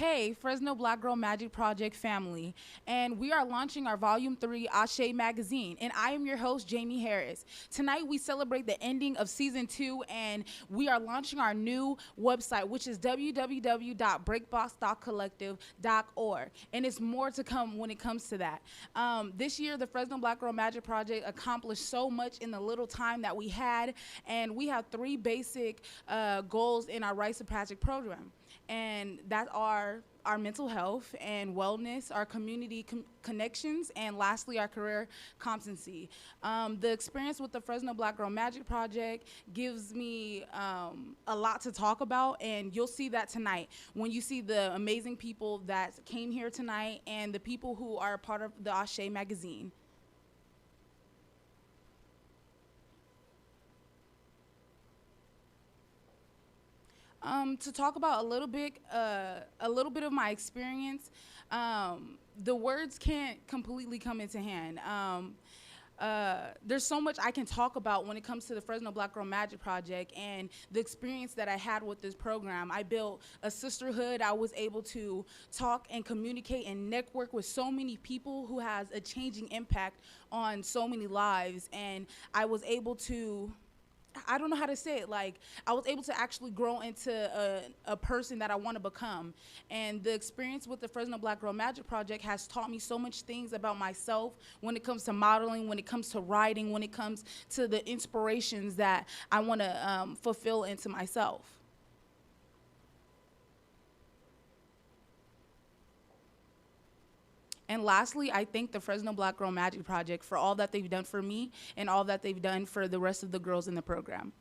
Hey, Fresno Black Girl Magic Project family, and we are launching our Volume 3 Ashe magazine, and I am your host, Jamie Harris. Tonight, we celebrate the ending of Season 2, and we are launching our new website, which is www.breakboxthoughtcollective.org, and it's more to come when it comes to that. This year, the Fresno Black Girl Magic Project accomplished so much in the little time that we had, and we have three basic goals in our Rites of Passage program. And that are our mental health and wellness, our community connections, and lastly, our career competency. The experience with the Fresno Black Girl Magic Project gives me a lot to talk about, and you'll see that tonight when you see the amazing people that came here tonight and the people who are part of the Ashe magazine. To talk about a little bit of my experience, the words can't completely come into hand. There's so much I can talk about when it comes to the Fresno Black Girl Magic Project and the experience that I had with this program. I built a sisterhood. I was able to talk and communicate and network with so many people who has a changing impact on so many lives, and I was able to, I don't know how to say it. Like, I was able to actually grow into a person that I want to become. And the experience with the Fresno Black Girl Magic Project has taught me so much things about myself when it comes to modeling, when it comes to writing, when it comes to the inspirations that I want to fulfill into myself. And lastly, I thank the Fresno Black Girl Magic Project for all that they've done for me and all that they've done for the rest of the girls in the program.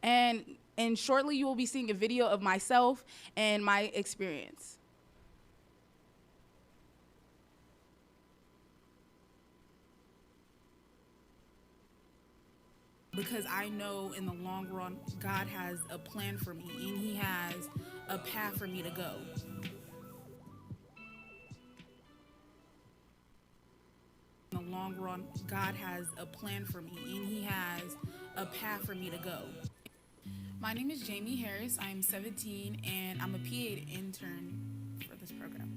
And shortly you will be seeing a video of myself and my experience. Because I know in the long run, God has a plan for me and He has a path for me to go. In the long run, God has a plan for me and He has a path for me to go. My name is Jamie Harris. I'm 17 and I'm a PA intern for this program.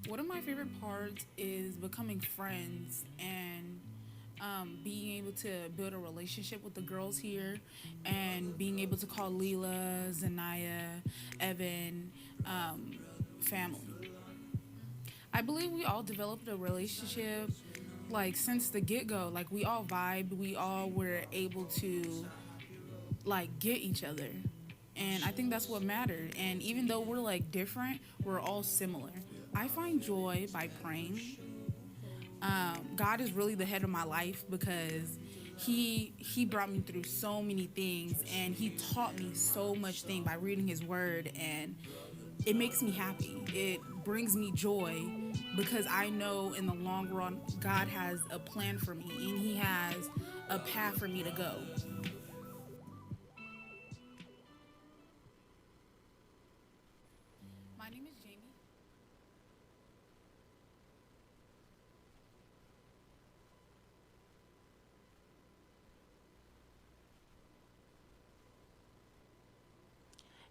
One of my favorite parts is becoming friends and being able to build a relationship with the girls here and being able to call Leela, Zanaya, Evan, family. I believe we all developed a relationship like since the get-go. Like, we all vibed, we all were able to like get each other. And I think that's what mattered. And even though we're like different, we're all similar. I find joy by praying. God is really the head of my life because he brought me through so many things, and He taught me so much thing by reading His word, and it makes me happy. It brings me joy because I know in the long run God has a plan for me and He has a path for me to go. My name is Jamie.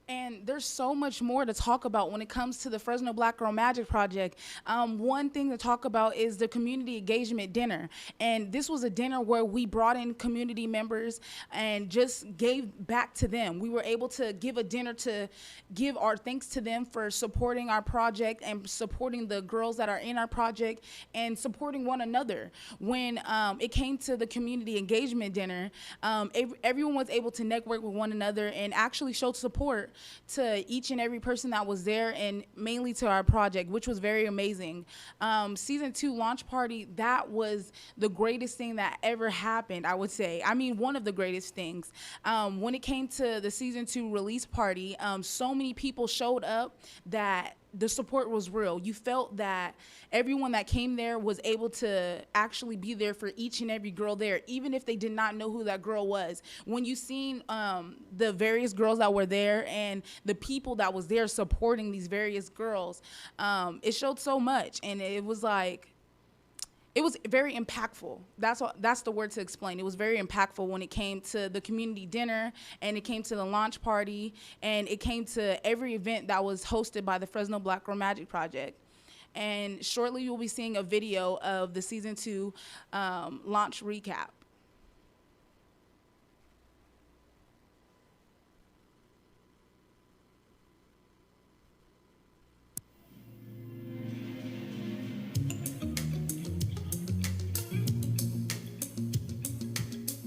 And there's so much more to talk about when it comes to the Fresno Black Girl Magic Project. One thing to talk about is the community engagement dinner. And this was a dinner where we brought in community members and just gave back to them. We were able to give a dinner to give our thanks to them for supporting our project and supporting the girls that are in our project and supporting one another. When it came to the community engagement dinner, everyone was able to network with one another and actually showed support to each and every person that was there, and mainly to our project, which was very amazing. Season 2 launch party, that was the greatest thing that ever happened, I would say. I mean, one of the greatest things. When it came to the Season 2 release party, so many people showed up that the support was real. You felt that everyone that came there was able to actually be there for each and every girl there, even if they did not know who that girl was. When you seen the various girls that were there and the people that was there supporting these various girls, it showed so much. And it was like, It was very impactful. That's the word to explain. It was very impactful when it came to the community dinner, and it came to the launch party, and it came to every event that was hosted by the Fresno Black Girl Magic Project. And shortly you'll be seeing a video of the season 2 launch recap.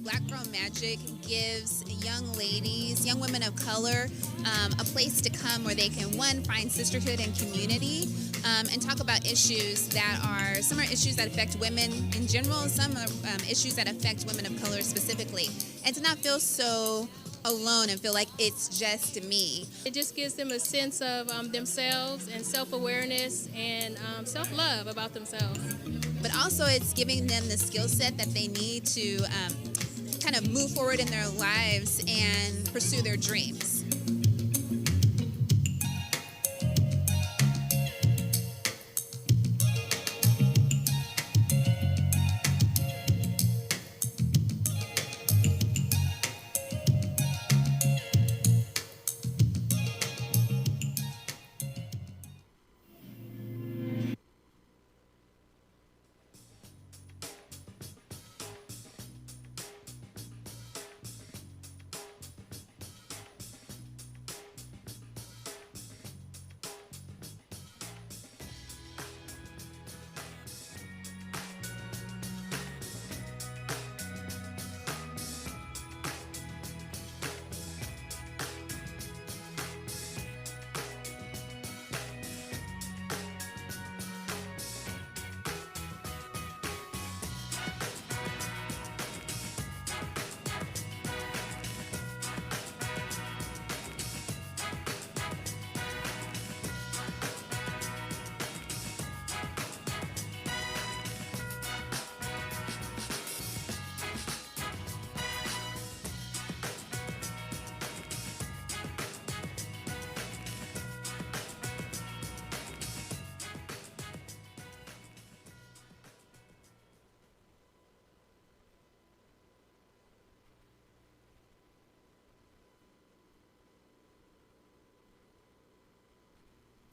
Black Girl Magic gives young ladies, young women of color, a place to come where they can, one, find sisterhood and community, and talk about issues that are, some are issues that affect women in general, some are issues that affect women of color specifically, and to not feel so alone and feel like it's just me. It just gives them a sense of themselves and self-awareness and self-love about themselves. But also it's giving them the skill set that they need to kind of move forward in their lives and pursue their dreams.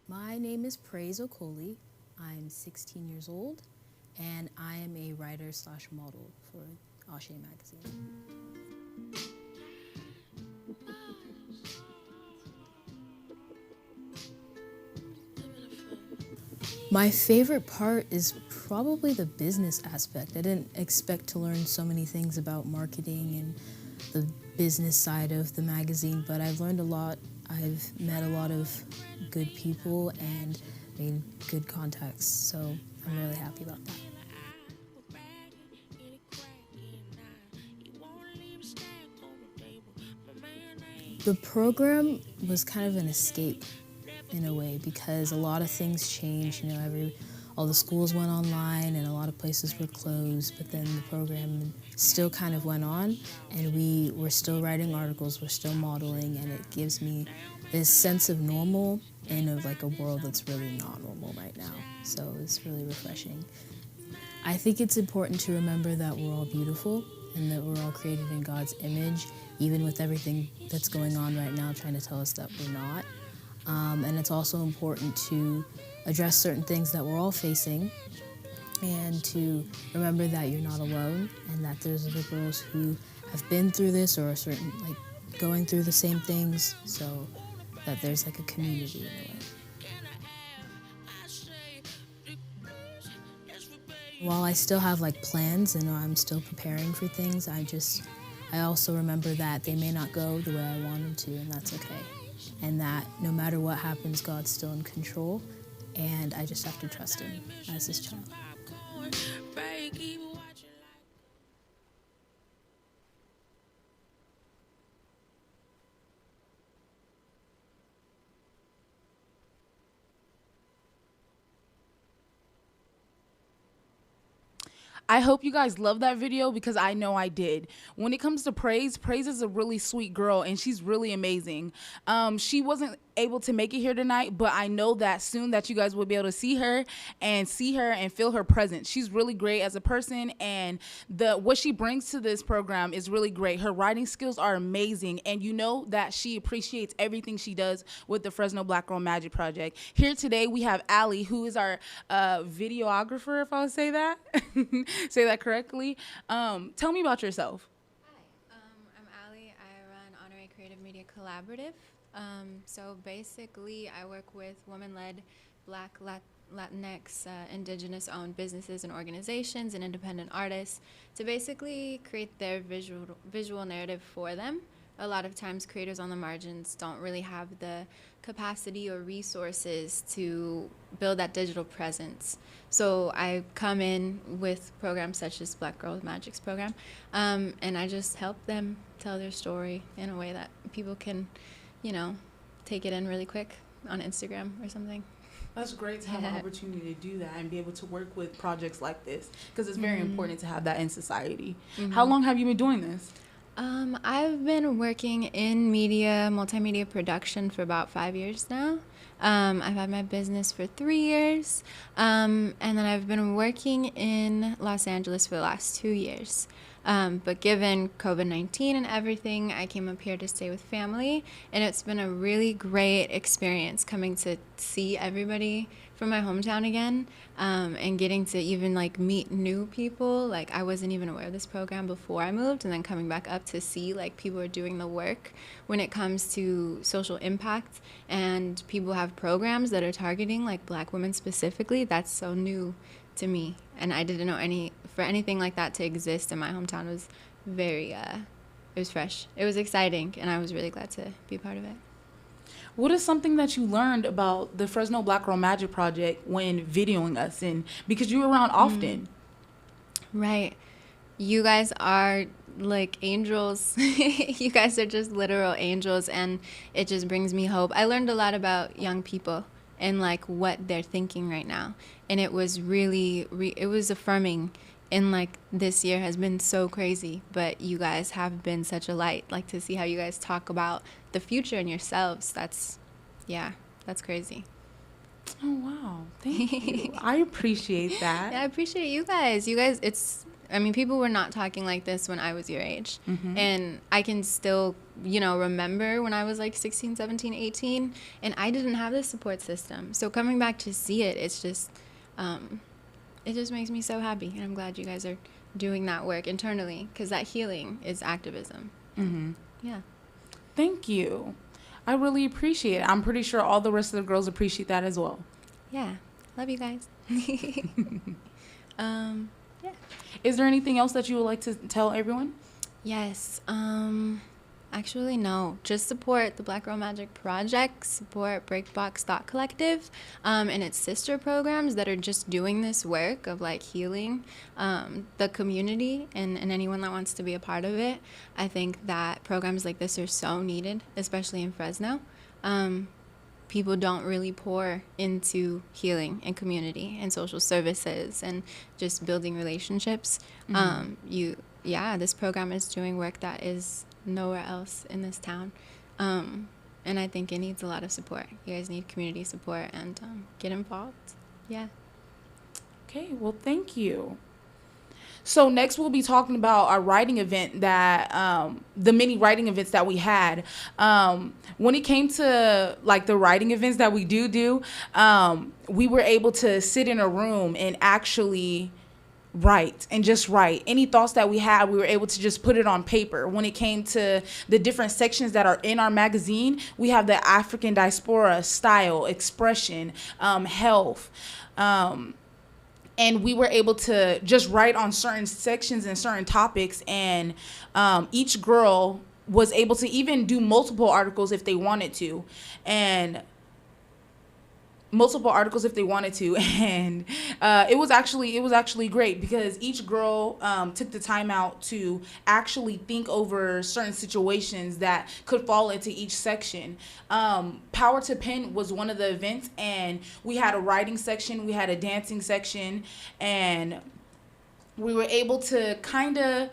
My name is Praise Okoli. I'm 16 years old, and I am a writer slash model for Ashe magazine. My favorite part is probably the business aspect. I didn't expect to learn so many things about marketing and the business side of the magazine, but I've learned a lot. I've met a lot of good people and made good contacts, so I'm really happy about that. The program was kind of an escape in a way because a lot of things changed. You know, all the schools went online and a lot of places were closed, but then the program still kind of went on, and we were still writing articles, we're still modeling, and it gives me this sense of normal in a world that's really not normal right now. So it's really refreshing. I think it's important to remember that we're all beautiful and that we're all created in God's image, even with everything that's going on right now trying to tell us that we're not. And it's also important to address certain things that we're all facing and to remember that you're not alone and that there's other girls who have been through this or are going through the same things, so that there's a community in a way. While I still have plans and I'm still preparing for things, I also remember that they may not go the way I want them to, and that's okay. And that no matter what happens, God's still in control, and I just have to trust Him as His child. I hope you guys love that video because I know I did. When it comes to Praise is a really sweet girl and she's really amazing. She wasn't able to make it here tonight, but I know that soon that you guys will be able to see her and feel her presence. She's really great as a person, and what she brings to this program is really great. Her writing skills are amazing, and you know that she appreciates everything she does with the Fresno Black Girl Magic Project. Here today we have Allie, who is our videographer, if I would say that say that correctly. Tell me about yourself. Hi, I'm Allie. I run Honorary Creative Media Collaborative. So basically, I work with women-led Black, Latinx, Indigenous-owned businesses and organizations and independent artists to basically create their visual narrative for them. A lot of times, creators on the margins don't really have the capacity or resources to build that digital presence. So I come in with programs such as Black Girl Magic's program, and I just help them tell their story in a way that people can, take it in really quick on Instagram or something. That's great to have an opportunity to do that and be able to work with projects like this, because it's very important to have that in society. How long have you been doing this? I've been working in multimedia production for about 5 years now. I've had my business for 3 years, and then I've been working in Los Angeles for the last 2 years. But given COVID-19 and everything, I came up here to stay with family, and it's been a really great experience coming to see everybody from my hometown again, and getting to even meet new people. I wasn't even aware of this program before I moved, and then coming back up to see people are doing the work when it comes to social impact, and people have programs that are targeting Black women specifically. That's so new to me, and I didn't know anything like that to exist in my hometown. Was very it was fresh, it was exciting, and I was really glad to be part of it. What is something that you learned about the Fresno Black Girl Magic Project when videoing us, and because you were around often? Right, you guys are like angels. You guys are just literal angels, and it just brings me hope. I learned a lot about young people and what they're thinking right now, and it was really it was affirming. And this year has been so crazy, but you guys have been such a light. To see how you guys talk about the future and yourselves, that's crazy. Oh wow, thank you. I appreciate that. Yeah, I appreciate you guys. People were not talking like this when I was your age. And I can still, remember when I was 16, 17, 18, and I didn't have this support system. So coming back to see it, it's just, it just makes me so happy. And I'm glad you guys are doing that work internally, because that healing is activism. Yeah. Thank you. I really appreciate it. I'm pretty sure all the rest of the girls appreciate that as well. Yeah. Love you guys. Yeah. Is there anything else that you would like to tell everyone? Yes. Actually, no. Just support the Black Girl Magic Project, support BreakBox Thought Collective, and its sister programs that are just doing this work of healing the community and anyone that wants to be a part of it. I think that programs like this are so needed, especially in Fresno. People don't really pour into healing and community and social services and just building relationships. This program is doing work that is nowhere else in this town, and I think it needs a lot of support. You guys need community support, and get involved. Yeah. Okay, well, thank you. So next we'll be talking about our writing event that the many writing events that we had. When it came to the writing events that we do, we were able to sit in a room and actually write any thoughts that we had. We were able to just put it on paper. When it came to the different sections that are in our magazine, we have the African diaspora, style, expression, health, and we were able to just write on certain sections and certain topics, and each girl was able to even do multiple articles if they wanted to, and it was actually great, because each girl took the time out to actually think over certain situations that could fall into each section. Power to Pen was one of the events, and we had a writing section, we had a dancing section, and we were able to kind of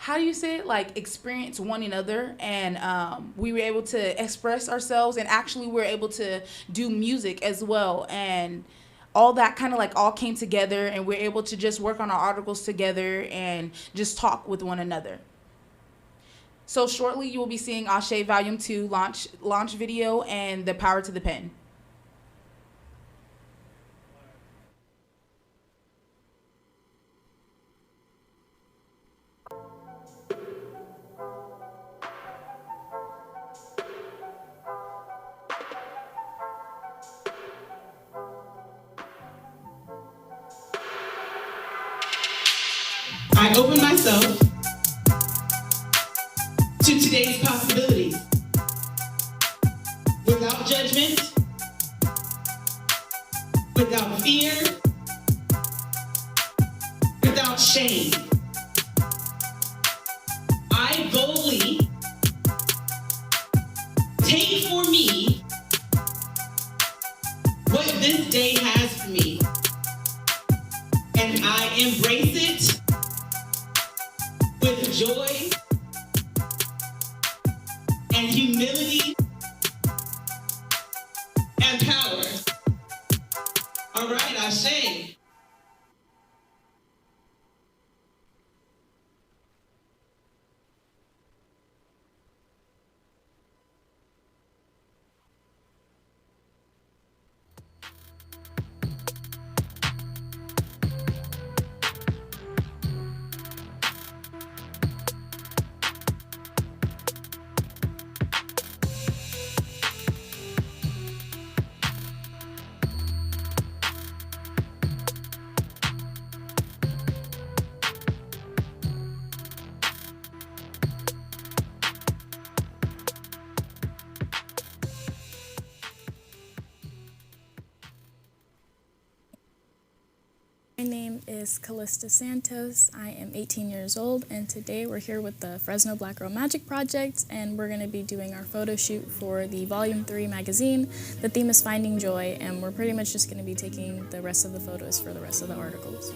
how do you say it, like experience one another, and we were able to express ourselves, and actually we were able to do music as well, and all that kind of like all came together, and we're able to just work on our articles together and just talk with one another. So shortly you will be seeing Ashe Volume 2 launch video and The Power to the Pen. I open myself to today's possibilities without judgment, without fear, without shame. I boldly take for me what this day has for me, and I embrace it with joy and humility and power. All right, Ashe. My name is Callista Santos. I am 18 years old, and today we're here with the Fresno Black Girl Magic Project, and we're going to be doing our photo shoot for the Volume 3 magazine. The theme is Finding Joy, and we're pretty much just going to be taking the rest of the photos for the rest of the articles.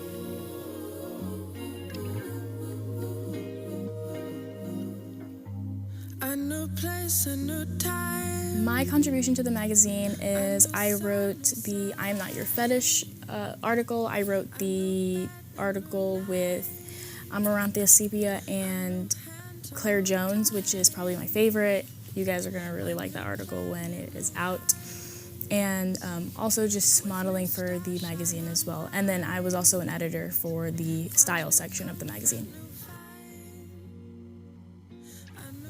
A new place, a new time. My contribution to the magazine is I wrote the I Am Not Your Fetish article. I wrote the article with Amaranthia Sepia and Claire Jones, which is probably my favorite. You guys are going to really like that article when it is out. And also just modeling for the magazine as well. And then I was also an editor for the style section of the magazine.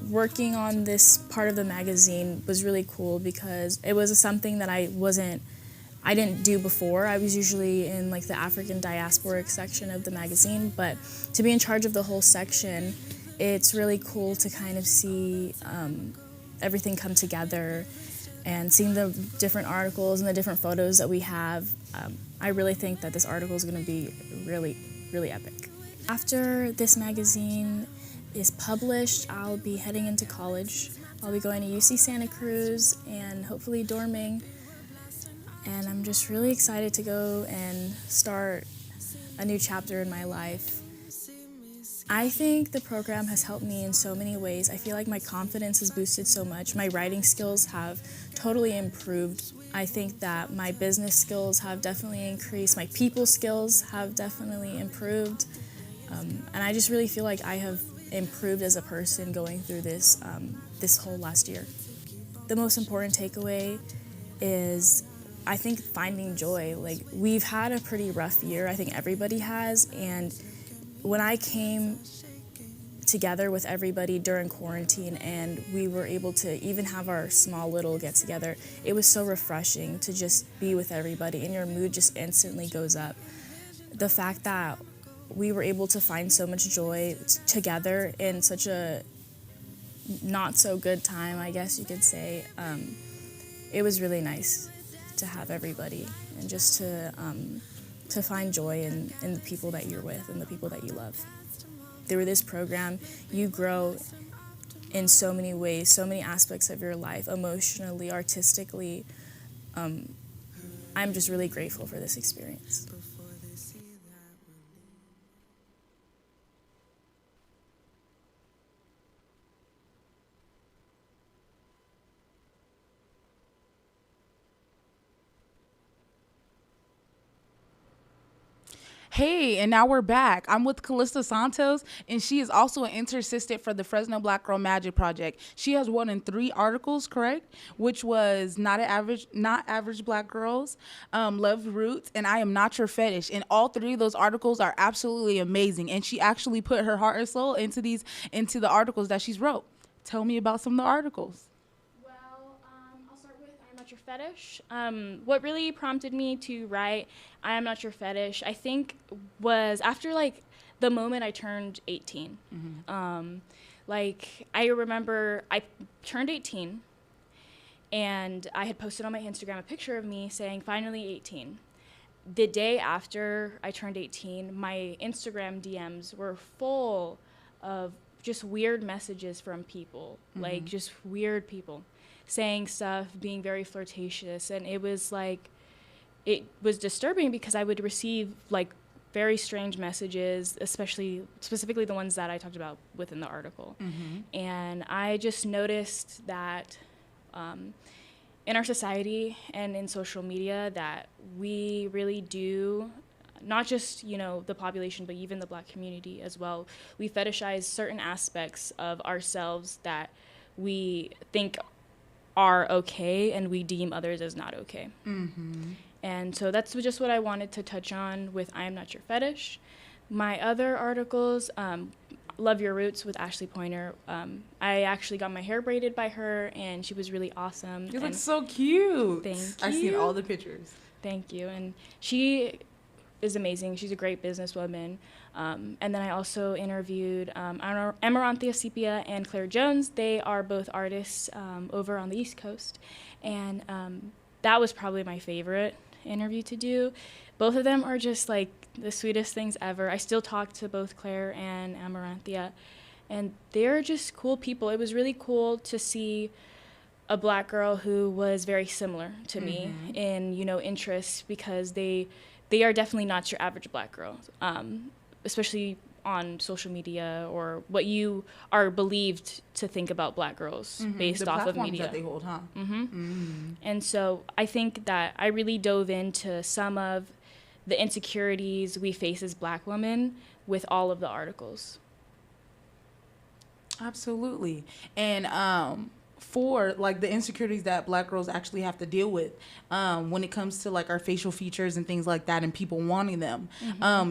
Working on this part of the magazine was really cool because it was something that I didn't do before. I was usually in like the African diasporic section of the magazine, but to be in charge of the whole section, it's really cool to kind of see everything come together and seeing the different articles and the different photos that we have. I really think that this article is going to be really, really epic. After this magazine is published, I'll be heading into college. I'll be going to UC Santa Cruz and hopefully dorming. And I'm just really excited to go and start a new chapter in my life. I think the program has helped me in so many ways. I feel like my confidence has boosted so much. My writing skills have totally improved. I think that my business skills have definitely increased. My people skills have definitely improved. And I just really feel like I have improved as a person going through this whole last year. The most important takeaway is, I think, finding joy. Like, we've had a pretty rough year. I think everybody has. And when I came together with everybody during quarantine and we were able to even have our small little get together, it was so refreshing to just be with everybody, and your mood just instantly goes up. The fact that we were able to find so much joy together in such a not so good time, I guess you could say, it was really nice to have everybody and just to find joy in the people that you're with and the people that you love. Through this program, you grow in so many ways, so many aspects of your life, emotionally, artistically. I'm just really grateful for this experience. Hey, and now we're back. I'm with Callista Santos, and she is also an intern assistant for the Fresno Black Girl Magic Project. She has won in 3 articles, correct? Which was Not Average Black Girls, Love Roots, and I Am Not Your Fetish. And all 3 of those articles are absolutely amazing. And she actually put her heart and soul into the articles that she's wrote. Tell me about some of the articles. I'll start with I Am Not Your Fetish. What really prompted me to write I Am Not Your Fetish, I think, was after, like, the moment I turned 18. I remember I turned 18, and I had posted on my Instagram a picture of me saying, finally 18. The day after I turned 18, my Instagram DMs were full of just weird messages from people, like just weird people saying stuff, being very flirtatious. And it was disturbing because I would receive like very strange messages, specifically the ones that I talked about within the article. And I just noticed that in our society and in social media that we really do, not just, the population, but even the Black community as well, we fetishize certain aspects of ourselves that we think are okay and we deem others as not okay. And so that's just what I wanted to touch on with I Am Not Your Fetish. My other articles, Love Your Roots with Ashley Pointer. I actually got my hair braided by her, and she was really awesome. You look so cute. Thank you. I've seen all the pictures. Thank you. And she is amazing. She's a great businesswoman. And then I also interviewed Amaranthia Sepia and Claire Jones. They are both artists over on the East Coast. And that was probably my favorite interview to do. Both of them are just like the sweetest things ever. I still talk to both Claire and Amaranthia, and they're just cool people. It was really cool to see a Black girl who was very similar to me in, interests, because they are definitely not your average Black girl, especially on social media or what you are believed to think about Black girls based off of media. That they hold, huh? And so I think that I really dove into some of the insecurities we face as Black women with all of the articles. Absolutely. And for like the insecurities that Black girls actually have to deal with when it comes to like our facial features and things like that and people wanting them.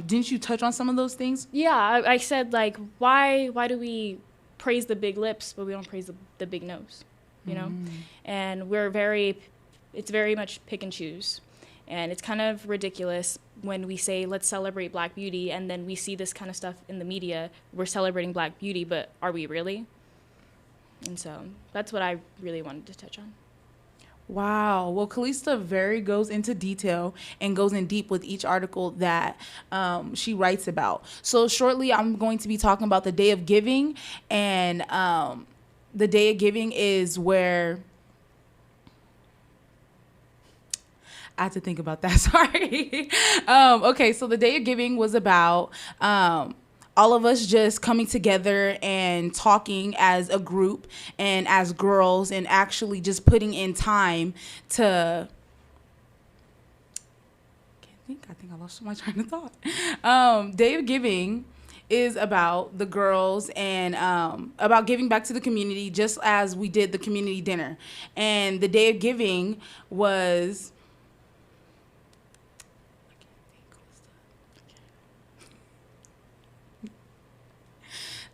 Didn't you touch on some of those things? Yeah, I said, like, why do we praise the big lips but we don't praise the big nose, And it's very much pick and choose. And it's kind of ridiculous when we say, let's celebrate Black beauty, and then we see this kind of stuff in the media. We're celebrating Black beauty, but are we really? And so that's what I really wanted to touch on. Wow. Well, Callista goes into detail and goes in deep with each article that she writes about. So shortly, I'm going to be talking about the Day of Giving. And the Day of Giving is where... I had to think about that. Sorry. Okay, so the Day of Giving was about all of us just coming together and talking as a group and as girls and actually just putting in time to... I think I lost my train of thought. Day of Giving is about the girls and about giving back to the community, just as we did the community dinner. And the Day of Giving was...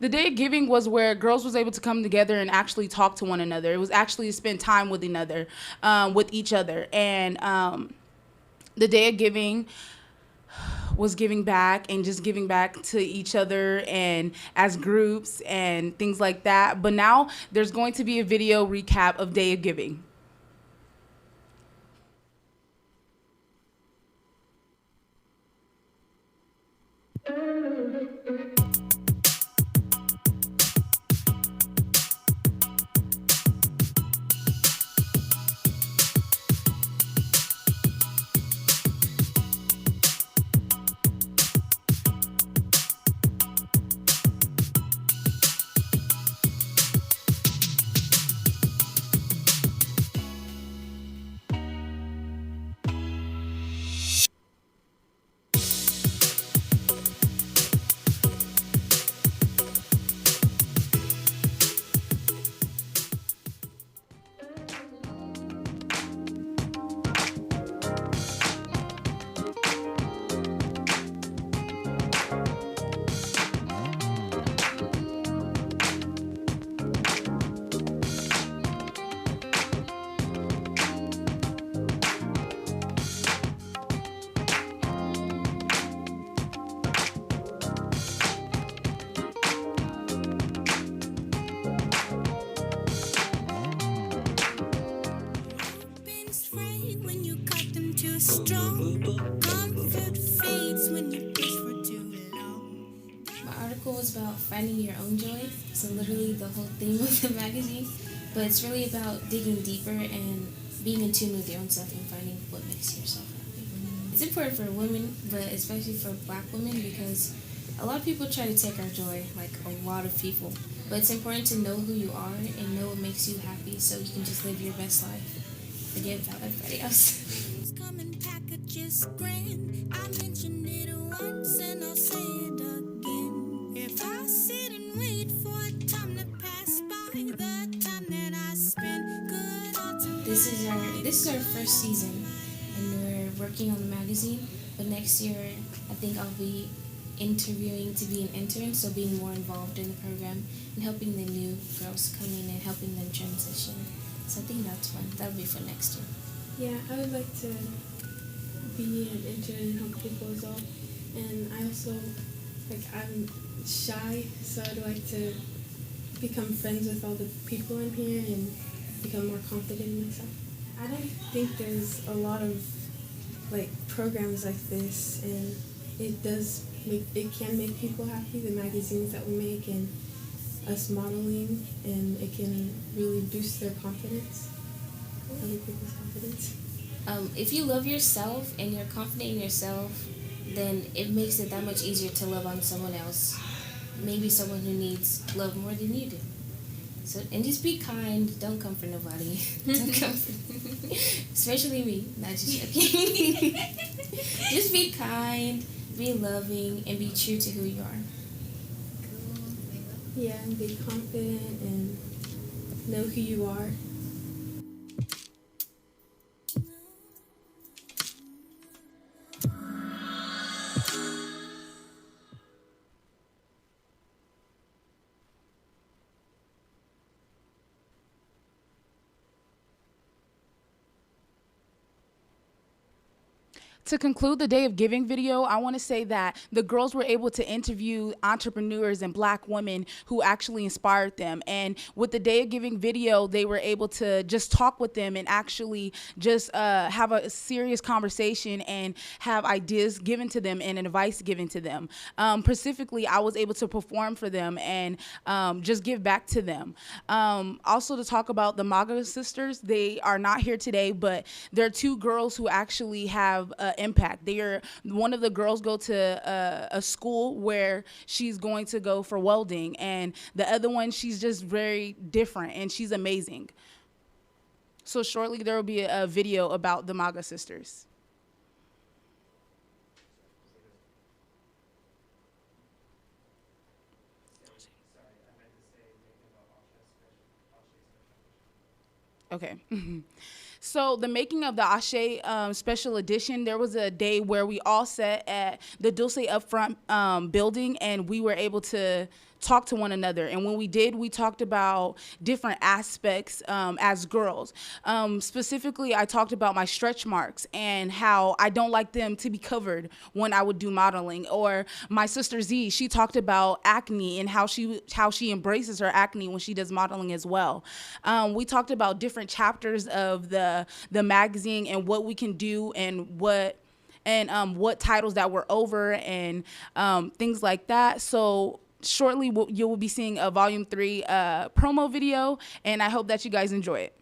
The Day of Giving was where girls was able to come together and actually talk to one another. It was actually to spend time with each other. And the Day of Giving was giving back and just giving back to each other and as groups and things like that. But now there's going to be a video recap of Day of Giving. strong. Comfort fades when you push for too long. My article was about finding your own joy, so literally the whole theme of the magazine, but it's really about digging deeper and being in tune with your own self and finding what makes yourself happy. It's important for women, but especially for Black women, because a lot of people try to take our joy, like a lot of people, but it's important to know who you are and know what makes you happy so you can just live your best life. Forget about everybody else. Come in packages grand. I mentioned it once and I'll say it again. If I sit and wait for time to pass by, the time that I spend good ought to This is our first season, and we're working on the magazine. But next year, I think I'll be interviewing to be an intern, so being more involved in the program and helping the new girls come in and helping them transition. So I think that's fun. That'll be for next year. Yeah, I would like to be an intern and help people as well. And I also, I'm shy, so I'd like to become friends with all the people in here and become more confident in myself. I don't think there's a lot of programs like this, and it can make people happy, the magazines that we make and us modeling, and it can really boost their confidence, other people's confidence. If you love yourself and you're confident in yourself, then it makes it that much easier to love on someone else. Maybe someone who needs love more than you do. So, and just be kind. Don't come for nobody. Don't come for especially me. Not just joking. Just be kind, be loving, and be true to who you are. Yeah, and be confident and know who you are. To conclude the Day of Giving video, I want to say that the girls were able to interview entrepreneurs and Black women who actually inspired them. And with the Day of Giving video, they were able to just talk with them and actually just have a serious conversation and have ideas given to them and advice given to them. Specifically, I was able to perform for them and just give back to them. Also to talk about the MAGA sisters, they are not here today, but they're two girls who actually have impact. One of the girls go to a school where she's going to go for welding, and the other one, she's just very different and she's amazing. So shortly there will be a video about the MAGA sisters. Okay. So the making of the Ashe special edition, there was a day where we all sat at the Dulce Upfront building, and we were able to talk to one another. And when we did, we talked about different aspects as girls. Specifically, I talked about my stretch marks and how I don't like them to be covered when I would do modeling. Or my sister Z, she talked about acne and how she embraces her acne when she does modeling as well. We talked about different chapters of the magazine and what we can do and what titles that we're over and things like that. So shortly you will be seeing a volume 3 promo video, and I hope that you guys enjoy it.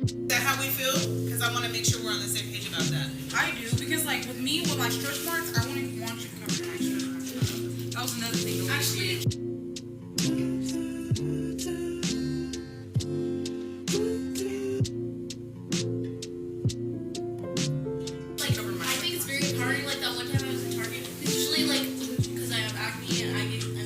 Is that how we feel? Because I want to make sure we're on the same page about that. I do, because with me, with my stretch marks, I wouldn't want you to cover my stretch marks. That was another thing. Actually, I think it's very empowering. That one time I was in Target, usually because I have acne and I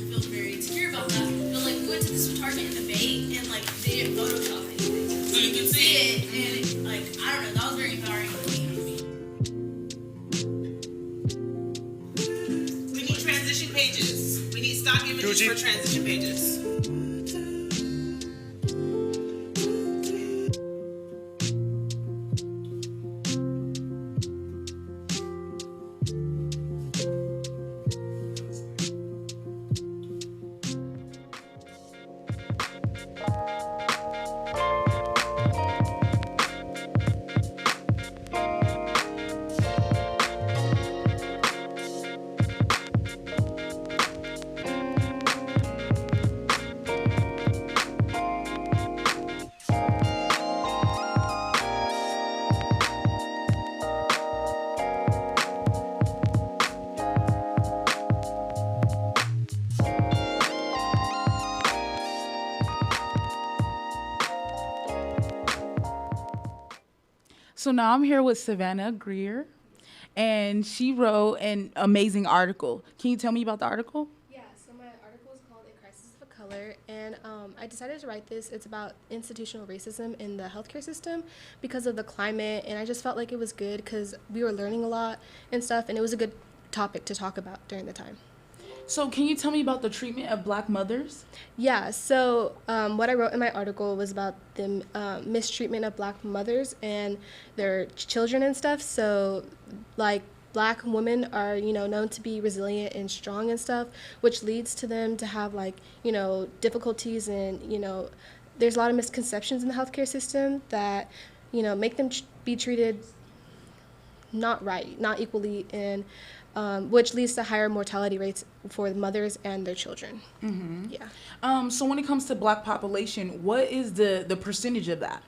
feel very insecure about that. But we went to this Target in the Bay and they didn't Photoshop anything, so you can see it, and I don't know, that was very empowering for me. we need transition pages. We need stock images for transition pages. So now I'm here with Savannah Greer, and she wrote an amazing article. Can you tell me about the article? Yeah, so my article is called A Crisis of Color, and I decided to write this. It's about institutional racism in the healthcare system because of the climate, and I just felt like it was good because we were learning a lot and stuff, and it was a good topic to talk about during the time. So can you tell me about the treatment of Black mothers? Yeah, so what I wrote in my article was about the mistreatment of Black mothers and their children and stuff. So, like, Black women are, known to be resilient and strong and stuff, which leads to them to have, like, difficulties and, there's a lot of misconceptions in the healthcare system that, make them be treated not right, not equally, and which leads to higher mortality rates for mothers and their children. Mm-hmm. Yeah. So when it comes to Black population, what is the percentage of that?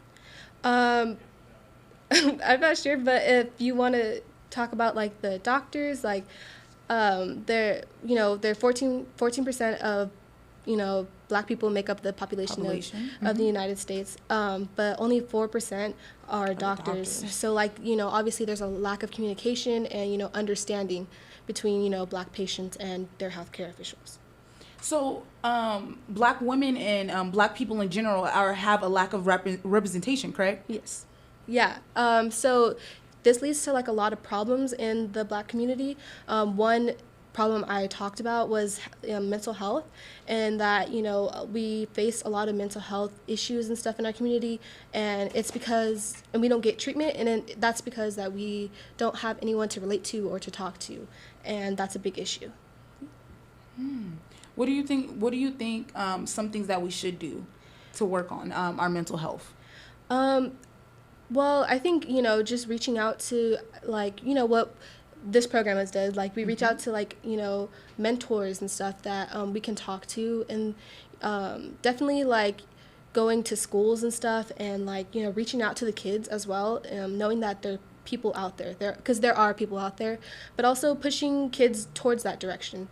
I'm not sure, but if you want to talk about like the doctors, like they're 14% of Black people make up the population. Of the United States, but only 4% are doctors. So like obviously there's a lack of communication and understanding between Black patients and their healthcare officials. So Black women and Black people in general have a lack of representation, correct? Yes. Yeah. So this leads to like a lot of problems in the Black community. One problem I talked about was mental health, and that we face a lot of mental health issues and stuff in our community, and it's because we don't get treatment, and that's because that we don't have anyone to relate to or to talk to, and that's a big issue. What do you think some things that we should do to work on our mental health? Well, I think just reaching out to like what this program has done, like we reach out to like mentors and stuff that we can talk to, and definitely like going to schools and stuff, and like reaching out to the kids as well, knowing that there are people out there because there are people out there, but also pushing kids towards that direction,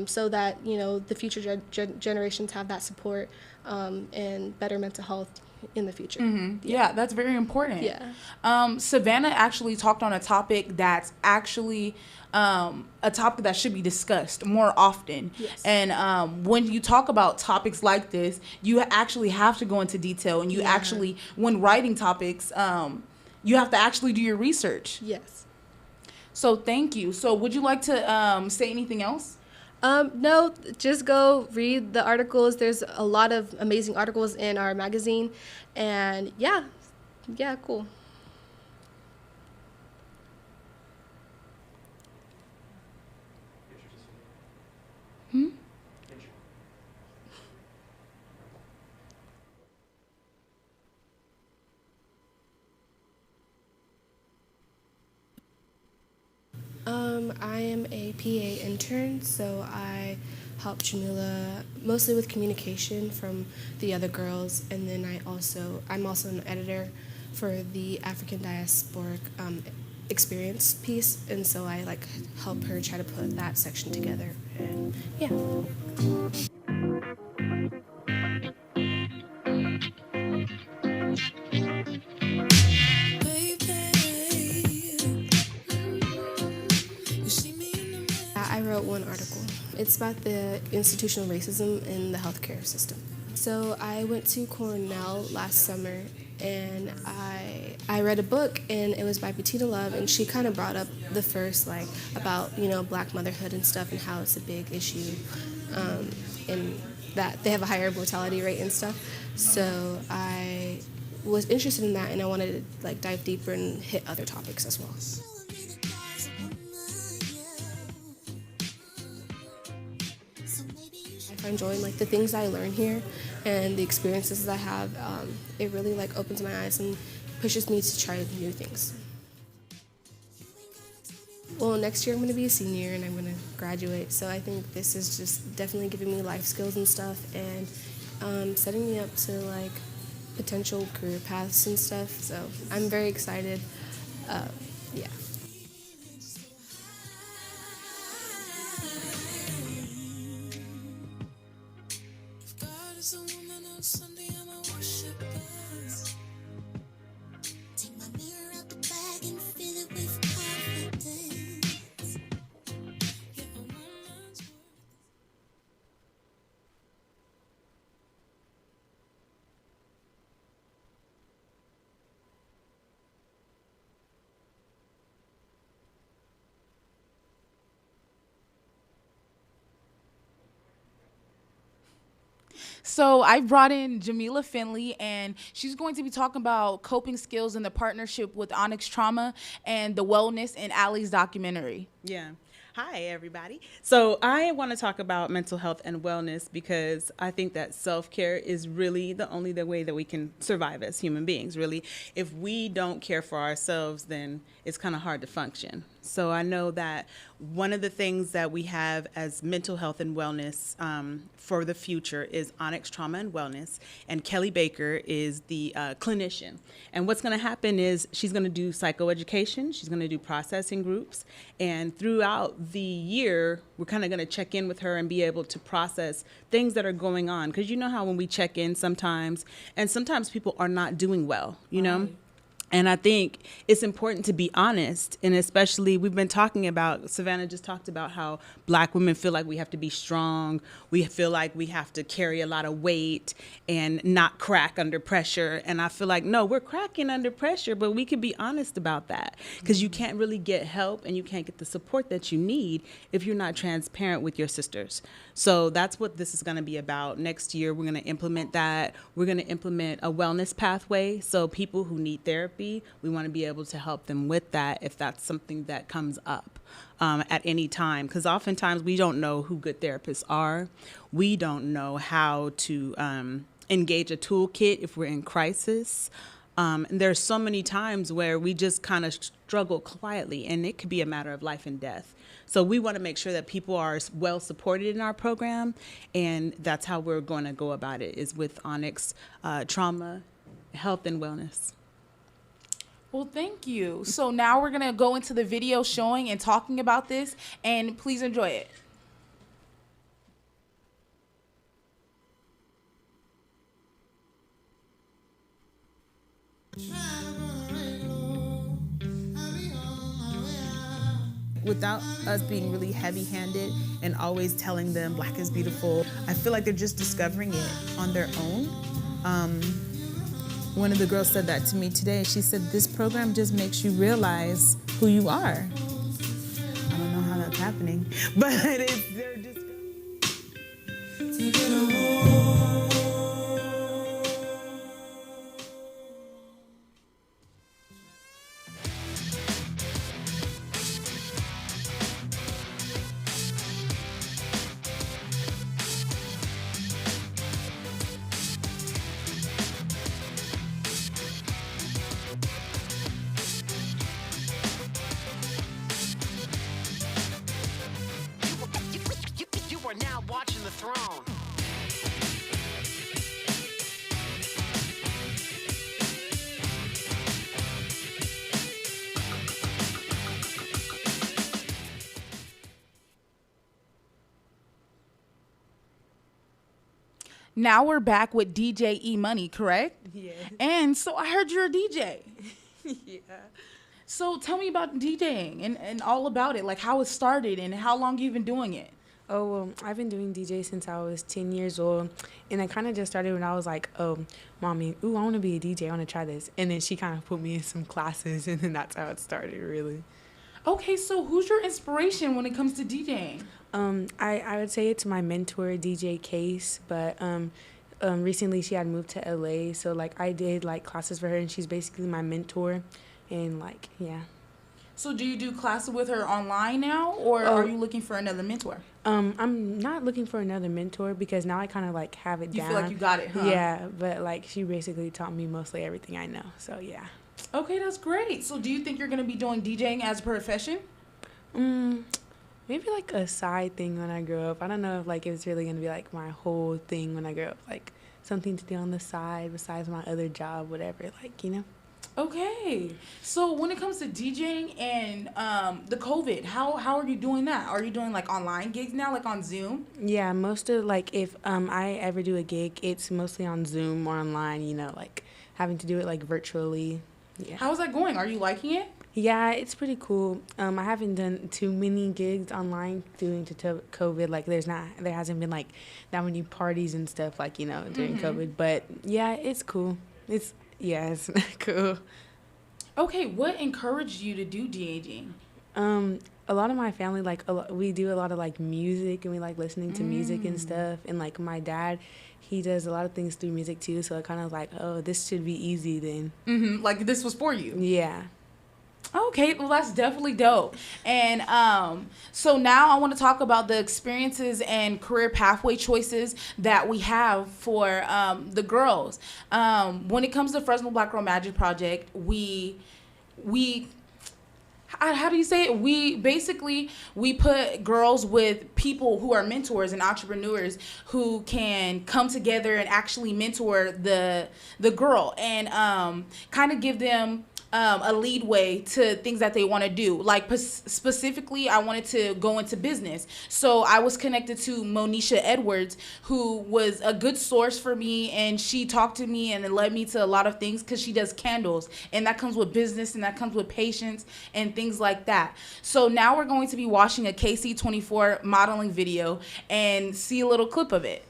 so that the future generations have that support and better mental health in the future. Yeah, that's very important. Yeah. Savannah actually talked on a topic that's actually a topic that should be discussed more often. Yes. And when you talk about topics like this, you actually have to go into detail, and you actually, when writing topics, you have to actually do your research. Yes. So thank you. So would you like to say anything else? No, just go read the articles. There's a lot of amazing articles in our magazine, and yeah, cool. I am a PA intern, so I help Jamila mostly with communication from the other girls, and then I'm also an editor for the African diasporic experience piece, and so I like help her try to put that section together, and yeah. I wrote one article. It's about the institutional racism in the healthcare system. So I went to Cornell last summer, and I read a book, and it was by Bettina Love, and she kind of brought up the first, like, about, Black motherhood and stuff, and how it's a big issue, and that they have a higher mortality rate and stuff. So I was interested in that, and I wanted to, like, dive deeper and hit other topics as well. I enjoy like the things I learn here and the experiences I have. It really like opens my eyes and pushes me to try new things. Well, next year I'm going to be a senior and I'm going to graduate, so I think this is just definitely giving me life skills and stuff, and setting me up to like potential career paths and stuff. So I'm very excited. Yeah. Sunday, I'm a worshiper. Take my mirror out the So I brought in Jamila Finley, and she's going to be talking about coping skills in the partnership with Onyx Trauma and the wellness in Allie's documentary. Yeah. Hi, everybody. So I want to talk about mental health and wellness because I think that self-care is really the only way that we can survive as human beings, really. If we don't care for ourselves, then it's kind of hard to function. So I know that one of the things that we have as mental health and wellness for the future is Onyx Trauma and Wellness, and Kelly Baker is the clinician. And what's going to happen is she's going to do psychoeducation, she's going to do processing groups, and throughout the year, we're kind of going to check in with her and be able to process things that are going on. Because you know how when we check in sometimes people are not doing well, you know? And I think it's important to be honest, and especially we've been talking about, Savannah just talked about how Black women feel like we have to be strong. We feel like we have to carry a lot of weight and not crack under pressure. And I feel like, no, we're cracking under pressure, but we can be honest about that because you can't really get help and you can't get the support that you need if you're not transparent with your sisters. So that's what this is going to be about. Next year, we're going to implement that. We're going to implement a wellness pathway. So people who need therapy, we want to be able to help them with that if that's something that comes up at any time. Because oftentimes we don't know who good therapists are. We don't know how to engage a toolkit if we're in crisis. And there's so many times where we just kind of struggle quietly, and it could be a matter of life and death. So we want to make sure that people are well supported in our program, and that's how we're going to go about it, is with Onyx Trauma, Health, and Wellness. Well, thank you. So now we're going to go into the video showing and talking about this, and please enjoy it. Without us being really heavy-handed and always telling them Black is beautiful, I feel like they're just discovering it on their own. One of the girls said that to me today. She said, this program just makes you realize who you are. I don't know how that's happening, but they're just... Now watching the throne. Now we're back with DJ E Money, correct? Yeah. And so I heard you're a DJ. Yeah. So tell me about DJing and all about it, like how it started and how long you've been doing it. Oh, well, I've been doing DJ since I was 10 years old, and I kind of just started when I was like, oh, Mommy, I want to be a DJ, I want to try this. And then she kind of put me in some classes, and then that's how it started, really. Okay, so who's your inspiration when it comes to DJing? I would say it's my mentor, DJ Case, but recently she had moved to LA, so like I did like classes for her, and she's basically my mentor, and like, yeah. So do you do classes with her online now, or are you looking for another mentor? I'm not looking for another mentor because now I kind of like have it down. You feel like you got it, huh? Yeah, but like she basically taught me mostly everything I know, so yeah. Okay, that's great. So do you think you're going to be doing DJing as a profession? Maybe like a side thing when I grow up. I don't know if like it's really going to be like my whole thing when I grow up, like something to do on the side besides my other job, whatever, like, you know. Okay, so when it comes to DJing and the COVID, how are you doing that? Are you doing like online gigs now, like on Zoom? Yeah, most of like if I ever do a gig, it's mostly on Zoom or online, you know, like having to do it like virtually. Yeah. How's that going? Are you liking it? Yeah, it's pretty cool. I haven't done too many gigs online due to COVID. Like there hasn't been like that many parties and stuff like, you know, during COVID. But yeah, it's cool. It's cool. Okay, what encouraged you to do DJing? A lot of my family, we do a lot of, music, and we like listening to music and stuff. And, my dad, he does a lot of things through music, too. So it kind of oh, this should be easy then. Mm-hmm. Like, this was for you. Yeah. Okay, well, that's definitely dope. And so now I want to talk about the experiences and career pathway choices that we have for the girls. When it comes to Fresno Black Girl Magic Project, we how do you say it? We put girls with people who are mentors and entrepreneurs who can come together and actually mentor the girl and kind of give them a leadway to things that they want to do. Like specifically, I wanted to go into business. So I was connected to Monisha Edwards, who was a good source for me, and she talked to me and it led me to a lot of things because she does candles, and that comes with business and that comes with patience and things like that. So now we're going to be watching a KC24 modeling video and see a little clip of it.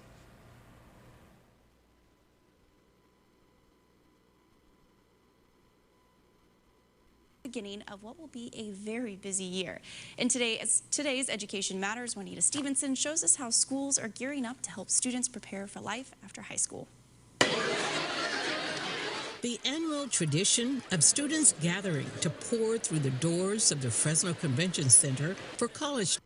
Beginning of what will be a very busy year. In today's Education Matters, Juanita Stevenson shows us how schools are gearing up to help students prepare for life after high school. The annual tradition of students gathering to pour through the doors of the Fresno Convention Center for college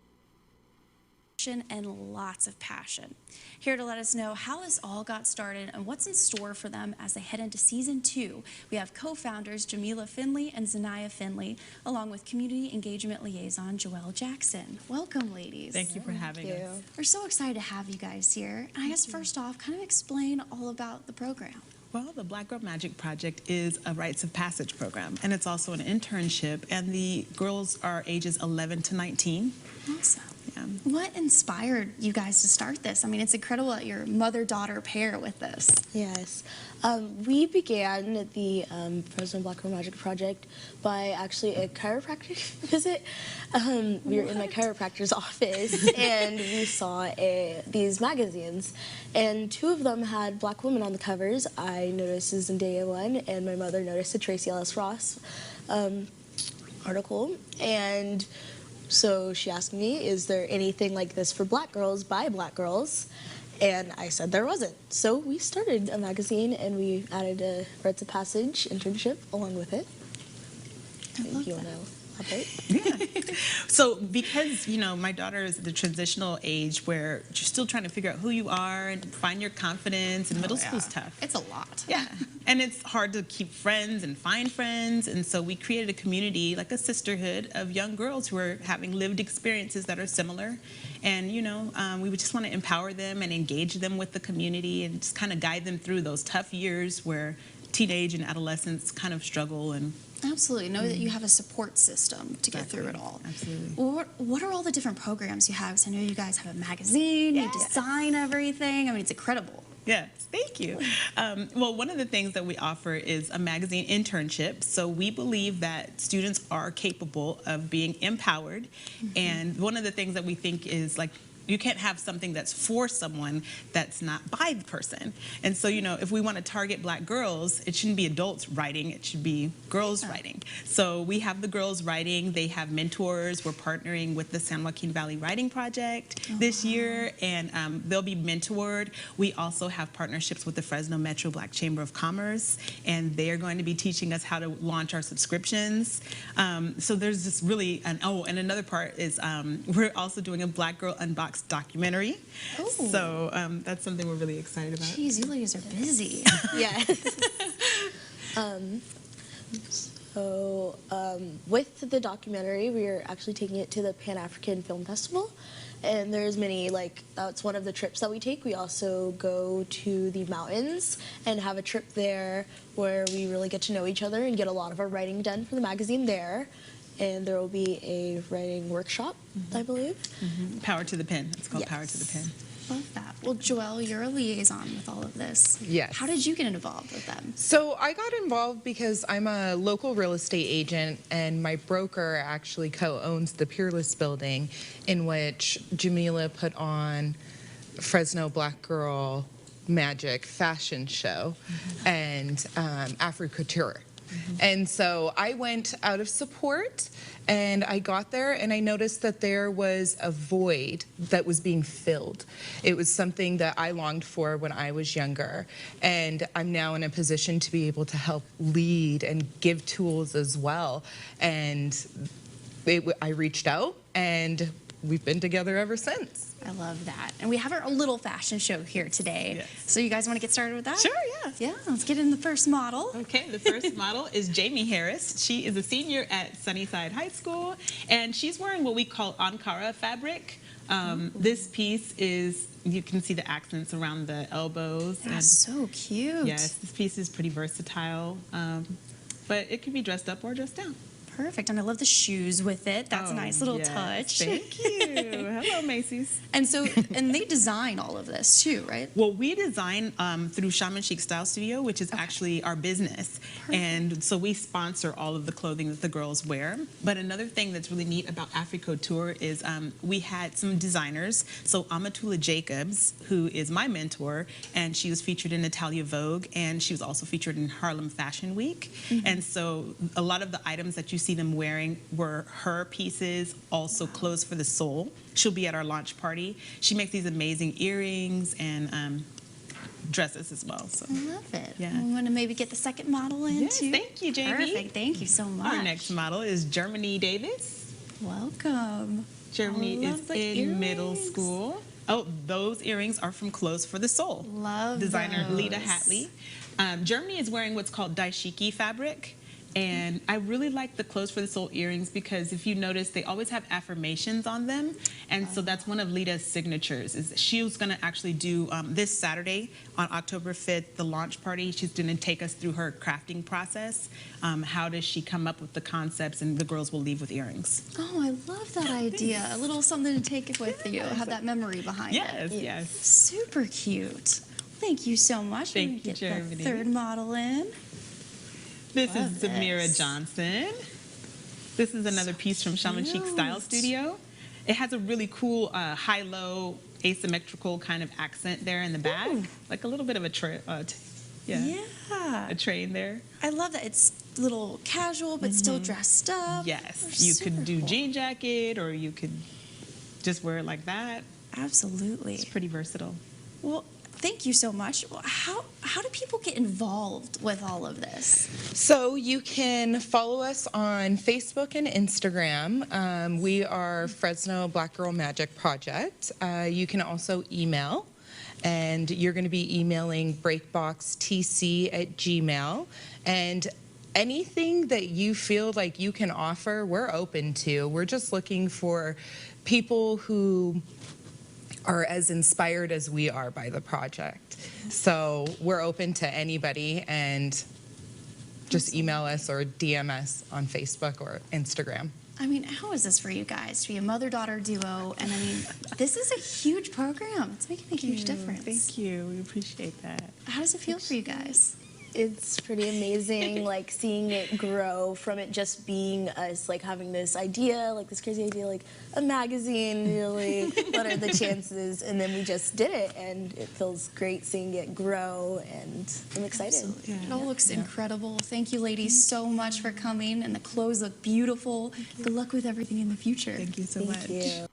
and lots of passion. Here to let us know how this all got started and what's in store for them as they head into season 2, we have co-founders Jamila Finley and Zanaya Finley, along with community engagement liaison Joelle Jackson. Welcome, ladies. Thank you for having us. We're so excited to have you guys here. And I guess first off, kind of explain all about the program. Well, the Black Girl Magic Project is a rites of passage program, and it's also an internship, and the girls are ages 11 to 19. Awesome. What inspired you guys to start this? I mean, it's incredible that you're mother-daughter pair with this. Yes. We began the Fresno Black Girl Magic Project by actually a chiropractic visit. We were in my chiropractor's office, and we saw these magazines, and 2 of them had black women on the covers. I noticed Zendaya one, and my mother noticed the Tracy Ellis Ross article, and so she asked me, is there anything like this for black girls by black girls? And I said there wasn't. So we started a magazine, and we added a rites of passage internship along with it. If you want to elaborate. So because, my daughter is at the transitional age where you're still trying to figure out who you are and find your confidence, and middle school's tough. It's a lot. Yeah. And it's hard to keep friends and find friends. And so we created a community, like a sisterhood of young girls who are having lived experiences that are similar. And, we would just want to empower them and engage them with the community and just kind of guide them through those tough years where teenage and adolescents kind of struggle and absolutely. Know that you have a support system to get through it all. Absolutely. What are all the different programs you have? Because I know you guys have a magazine, you design everything. I mean, it's incredible. Yes, thank you. Well, one of the things that we offer is a magazine internship. So we believe that students are capable of being empowered. And one of the things that we think is you can't have something that's for someone that's not by the person. And so, if we want to target black girls, it shouldn't be adults writing, it should be girls writing. So we have the girls writing, they have mentors. We're partnering with the San Joaquin Valley Writing Project this year, and they'll be mentored. We also have partnerships with the Fresno Metro Black Chamber of Commerce, and they're going to be teaching us how to launch our subscriptions. So there's this really, and another part is we're also doing a Black Girl Unboxed documentary. So that's something we're really excited about. Jeez, you ladies are busy. Yes. With the documentary, we are actually taking it to the Pan-African Film Festival. And there's many, that's one of the trips that we take. We also go to the mountains and have a trip there where we really get to know each other and get a lot of our writing done for the magazine there. And there will be a writing workshop, I believe. Power to the Pen. It's called Power to the Pen. Love that. Well, Joelle, you're a liaison with all of this. Yes. How did you get involved with them? So I got involved because I'm a local real estate agent, and my broker actually co-owns the Peerless building, in which Jamila put on Fresno Black Girl Magic fashion show and Afro Couture. And so I went out of support, and I got there and I noticed that there was a void that was being filled. It was something that I longed for when I was younger, and I'm now in a position to be able to help lead and give tools as well. And I reached out, and we've been together ever since. I love that. And we have our little fashion show here today. Yes. So you guys want to get started with that? Sure, yeah. Yeah, let's get in the first model. Okay, the first model is Jamie Harris. She is a senior at Sunnyside High School, and she's wearing what we call Ankara fabric. This piece is, you can see the accents around the elbows. That's so cute. Yes, this piece is pretty versatile, but it can be dressed up or dressed down. Perfect, and I love the shoes with it. That's a nice little yes, touch. Thank you. Hello, Macy's. And so, and they design all of this too, right? Well, we design through Shaman Chic Style Studio, which is actually our business. And so we sponsor all of the clothing that the girls wear. But another thing that's really neat about Afri-Couture is we had some designers. So Amatula Jacobs, who is my mentor, and she was featured in Italia Vogue, and she was also featured in Harlem Fashion Week. And so a lot of the items that you see them wearing were her pieces, also clothes for the soul. She'll be at our launch party. She makes these amazing earrings and dresses as well. So I love it. Yeah. We want to maybe get the second model in Yes, too. thank you, Jamie. Perfect. Thank you so much. Our next model is Germany Davis. Welcome. Germany I love is the in middle earrings. school. Oh, those earrings are from Clothes for the Soul. Love Designer those. Lita Hatley. Germany is wearing what's called daishiki fabric. And I really like the Clothes for the Soul earrings because if you notice, they always have affirmations on them. And so that's one of Lita's signatures. Is she was going to actually do this Saturday on October 5th, the launch party. She's going to take us through her crafting process. How does she come up with the concepts, and the girls will leave with earrings. Oh, I love that idea. A little something to take with you. Have that memory behind Yes, it. yes. Super cute. Thank you so much. Thank We're you, gonna get Germany. the third model in. This Love is Zamira this. Johnson. This is another piece from Shaman Chic Style Studio. It has a really cool high-low asymmetrical kind of accent there in the back, like a little bit of a a train there. I love that. It's a little casual, but still dressed up. Yes, you could do jean jacket, or you could just wear it like that. Absolutely. It's pretty versatile. Well, thank you so much. Well, how do people get involved with all of this? So you can follow us on Facebook and Instagram. We are Fresno Black Girl Magic Project. You can also email, and you're going to be emailing breakboxtc@gmail. And anything that you feel like you can offer, we're open to. We're just looking for people who are as inspired as we are by the project. So we're open to anybody, and just email us or DM us on Facebook or Instagram. I mean, how is this for you guys to be a mother-daughter duo? And I mean, this is a huge program. It's making a huge difference. Thank you. We appreciate that. How does it feel for you guys? It's pretty amazing, like seeing it grow from it just being us, like having this idea, like this crazy idea, like a magazine, really, what are the chances? And then we just did it, and it feels great seeing it grow, and I'm excited. Absolutely. It all looks incredible. Thank you, ladies, so much for coming, and the clothes look beautiful. Good luck with everything in the future. Thank you so much. Thank you.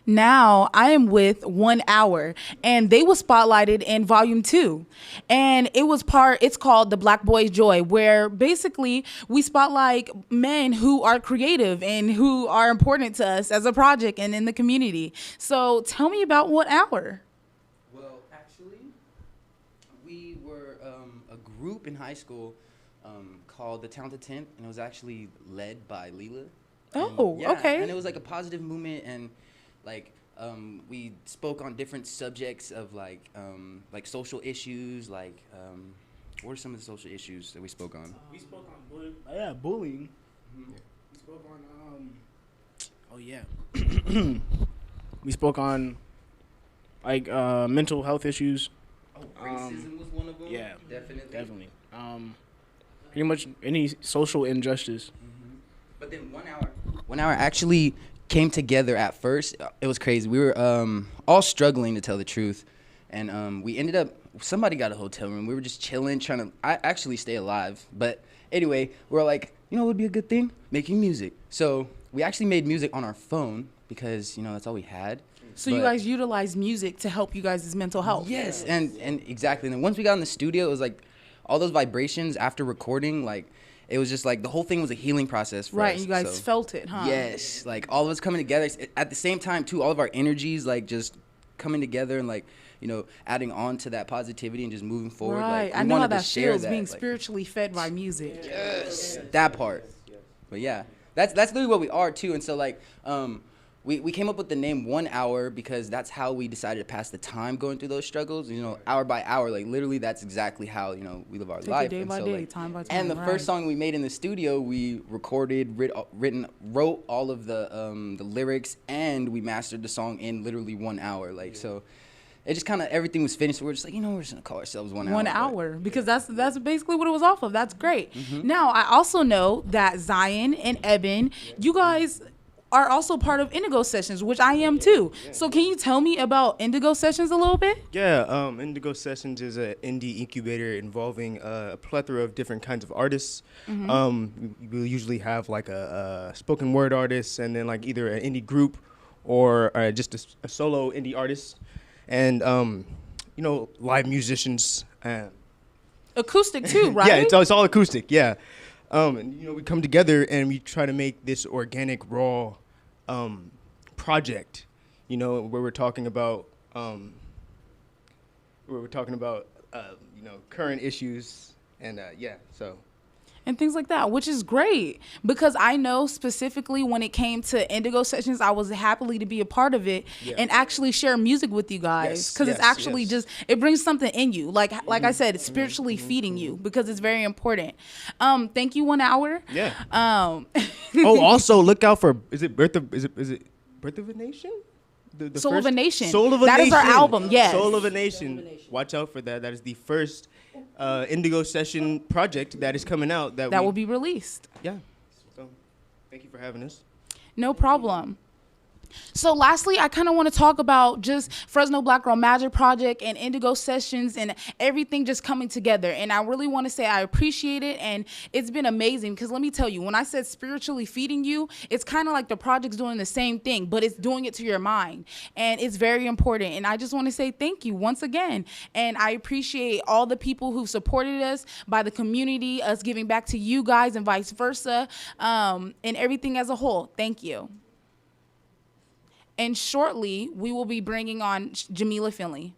Now I am with 1 Hour, and they were spotlighted in volume 2, and it's called The Black Boy's Joy, where basically we spotlight men who are creative and who are important to us as a project and in the community. So tell me about 1 Hour. Well, actually, we were a group in high school called The Talented Tenth, and it was actually led by Leela. Oh, okay. And it was like a positive movement, and like we spoke on different subjects of like social issues, like what are some of the social issues that we spoke on? We spoke on bullying. Mm-hmm. We spoke on we spoke on like mental health issues. Oh, racism was one of them. Yeah, definitely. pretty much any social injustice. But then 1 hour actually came together at first. It was crazy. We were all struggling, to tell the truth. And we ended up, somebody got a hotel room. We were just chilling, trying to actually stay alive. But anyway, we were like, you know what would be a good thing? Making music. So we actually made music on our phone because, you know, that's all we had. So you guys utilize music to help you guys' mental health. Yes, and exactly. And then once we got in the studio, it was like all those vibrations after recording, like, it was just like the whole thing was a healing process for us. Right, you guys So, felt it, huh? yes, like all of us coming together at the same time too. All of our energies like just coming together and like, you know, adding on to that positivity and just moving forward. Right, Like, I we know how wanted to that share feels, that, being like, spiritually fed by music. Yes, that part. But yeah, that's literally what we are too. And so like, we came up with the name 1 hour because that's how we decided to pass the time going through those struggles. You know, hour by hour, like literally that's exactly how, you know, we live our Take it life. day And by so, day, like, time by time, and the right. first song we made in the studio, we recorded, wrote all of the lyrics, and we mastered the song in literally 1 hour. Like, so it just kind of, everything was finished. We were just like, you know, we're just gonna call ourselves 1 hour. 1 hour, because that's basically what it was off of. That's great. Mhm. Now, I also know that Zion and Eben, you guys are also part of Indigo Sessions, which I am too. So can you tell me about Indigo Sessions a little bit? Yeah, Indigo Sessions is an indie incubator involving a plethora of different kinds of artists. We usually have like a spoken word artist, and then like either an indie group or just a solo indie artist, and you know, live musicians. Acoustic too, right? Yeah, it's all acoustic. Yeah, and you know, we come together and we try to make this organic, raw project. You know, where we're talking about you know, current issues, and yeah, so. And things like that, which is great, because I know specifically when it came to Indigo Sessions, I was happily to be a part of it and actually share music with you guys, because it's actually just, it brings something in you. Like I said, it's spiritually feeding you, because it's very important. Thank you, 1 hour. Yeah. Oh, also look out for, is it Birth of a Nation? The Soul of a Nation. Soul of a That Nation. is our album, yes. Soul of a Nation. Watch out for that. That is the first Indigo Session project that is coming out. That will be released. Yeah. So thank you for having us. No problem. So lastly, I kind of want to talk about just Fresno Black Girl Magic Project and Indigo Sessions and everything just coming together. And I really want to say I appreciate it, and it's been amazing, because let me tell you, when I said spiritually feeding you, it's kind of like the project's doing the same thing, but it's doing it to your mind, and it's very important. And I just want to say thank you once again, and I appreciate all the people who supported us, by the community, us giving back to you guys, and vice versa, and everything as a whole. Thank you. And shortly, we will be bringing on Jamila Finley.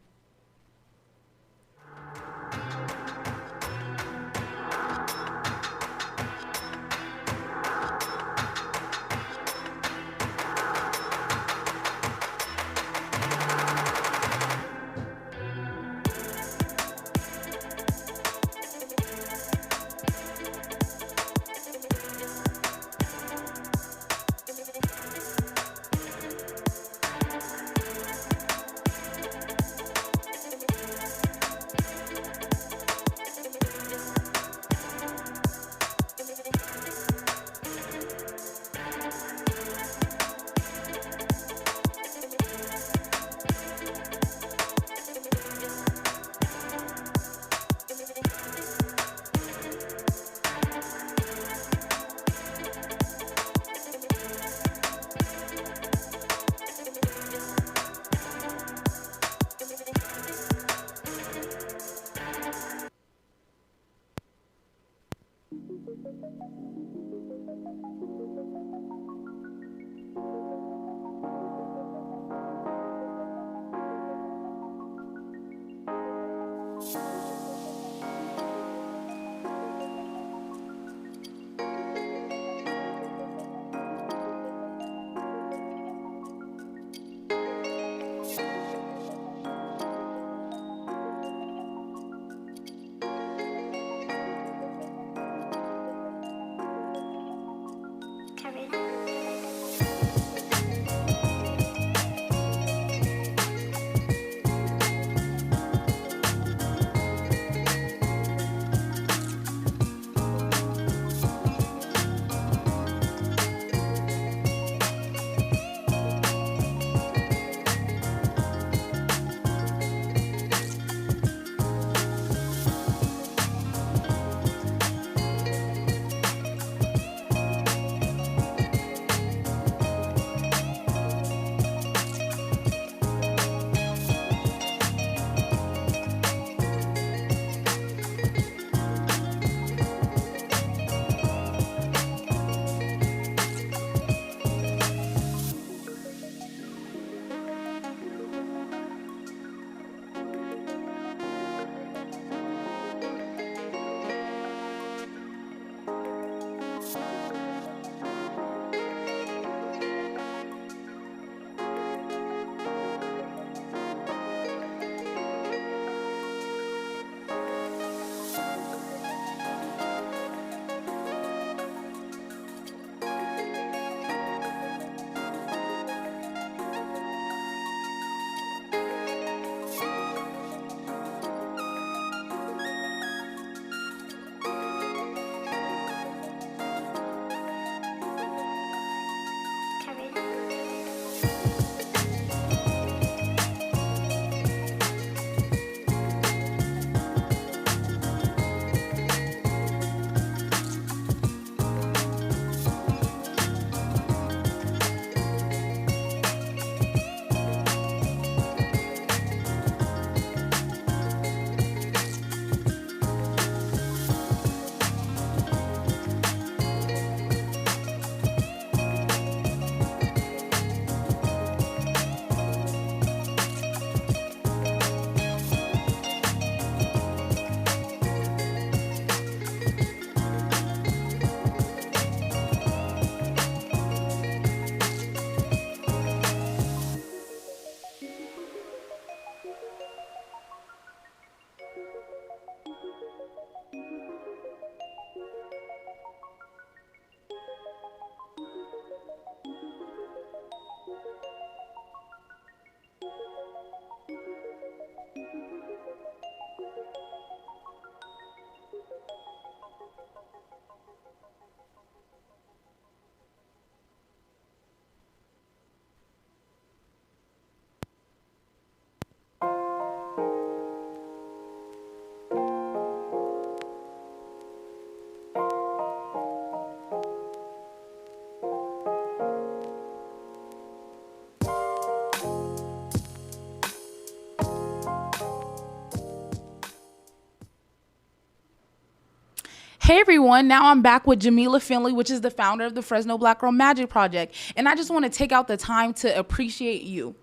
Hey everyone, now I'm back with Jamila Finley, which is the founder of the Fresno Black Girl Magic Project. And I just want to take out the time to appreciate you.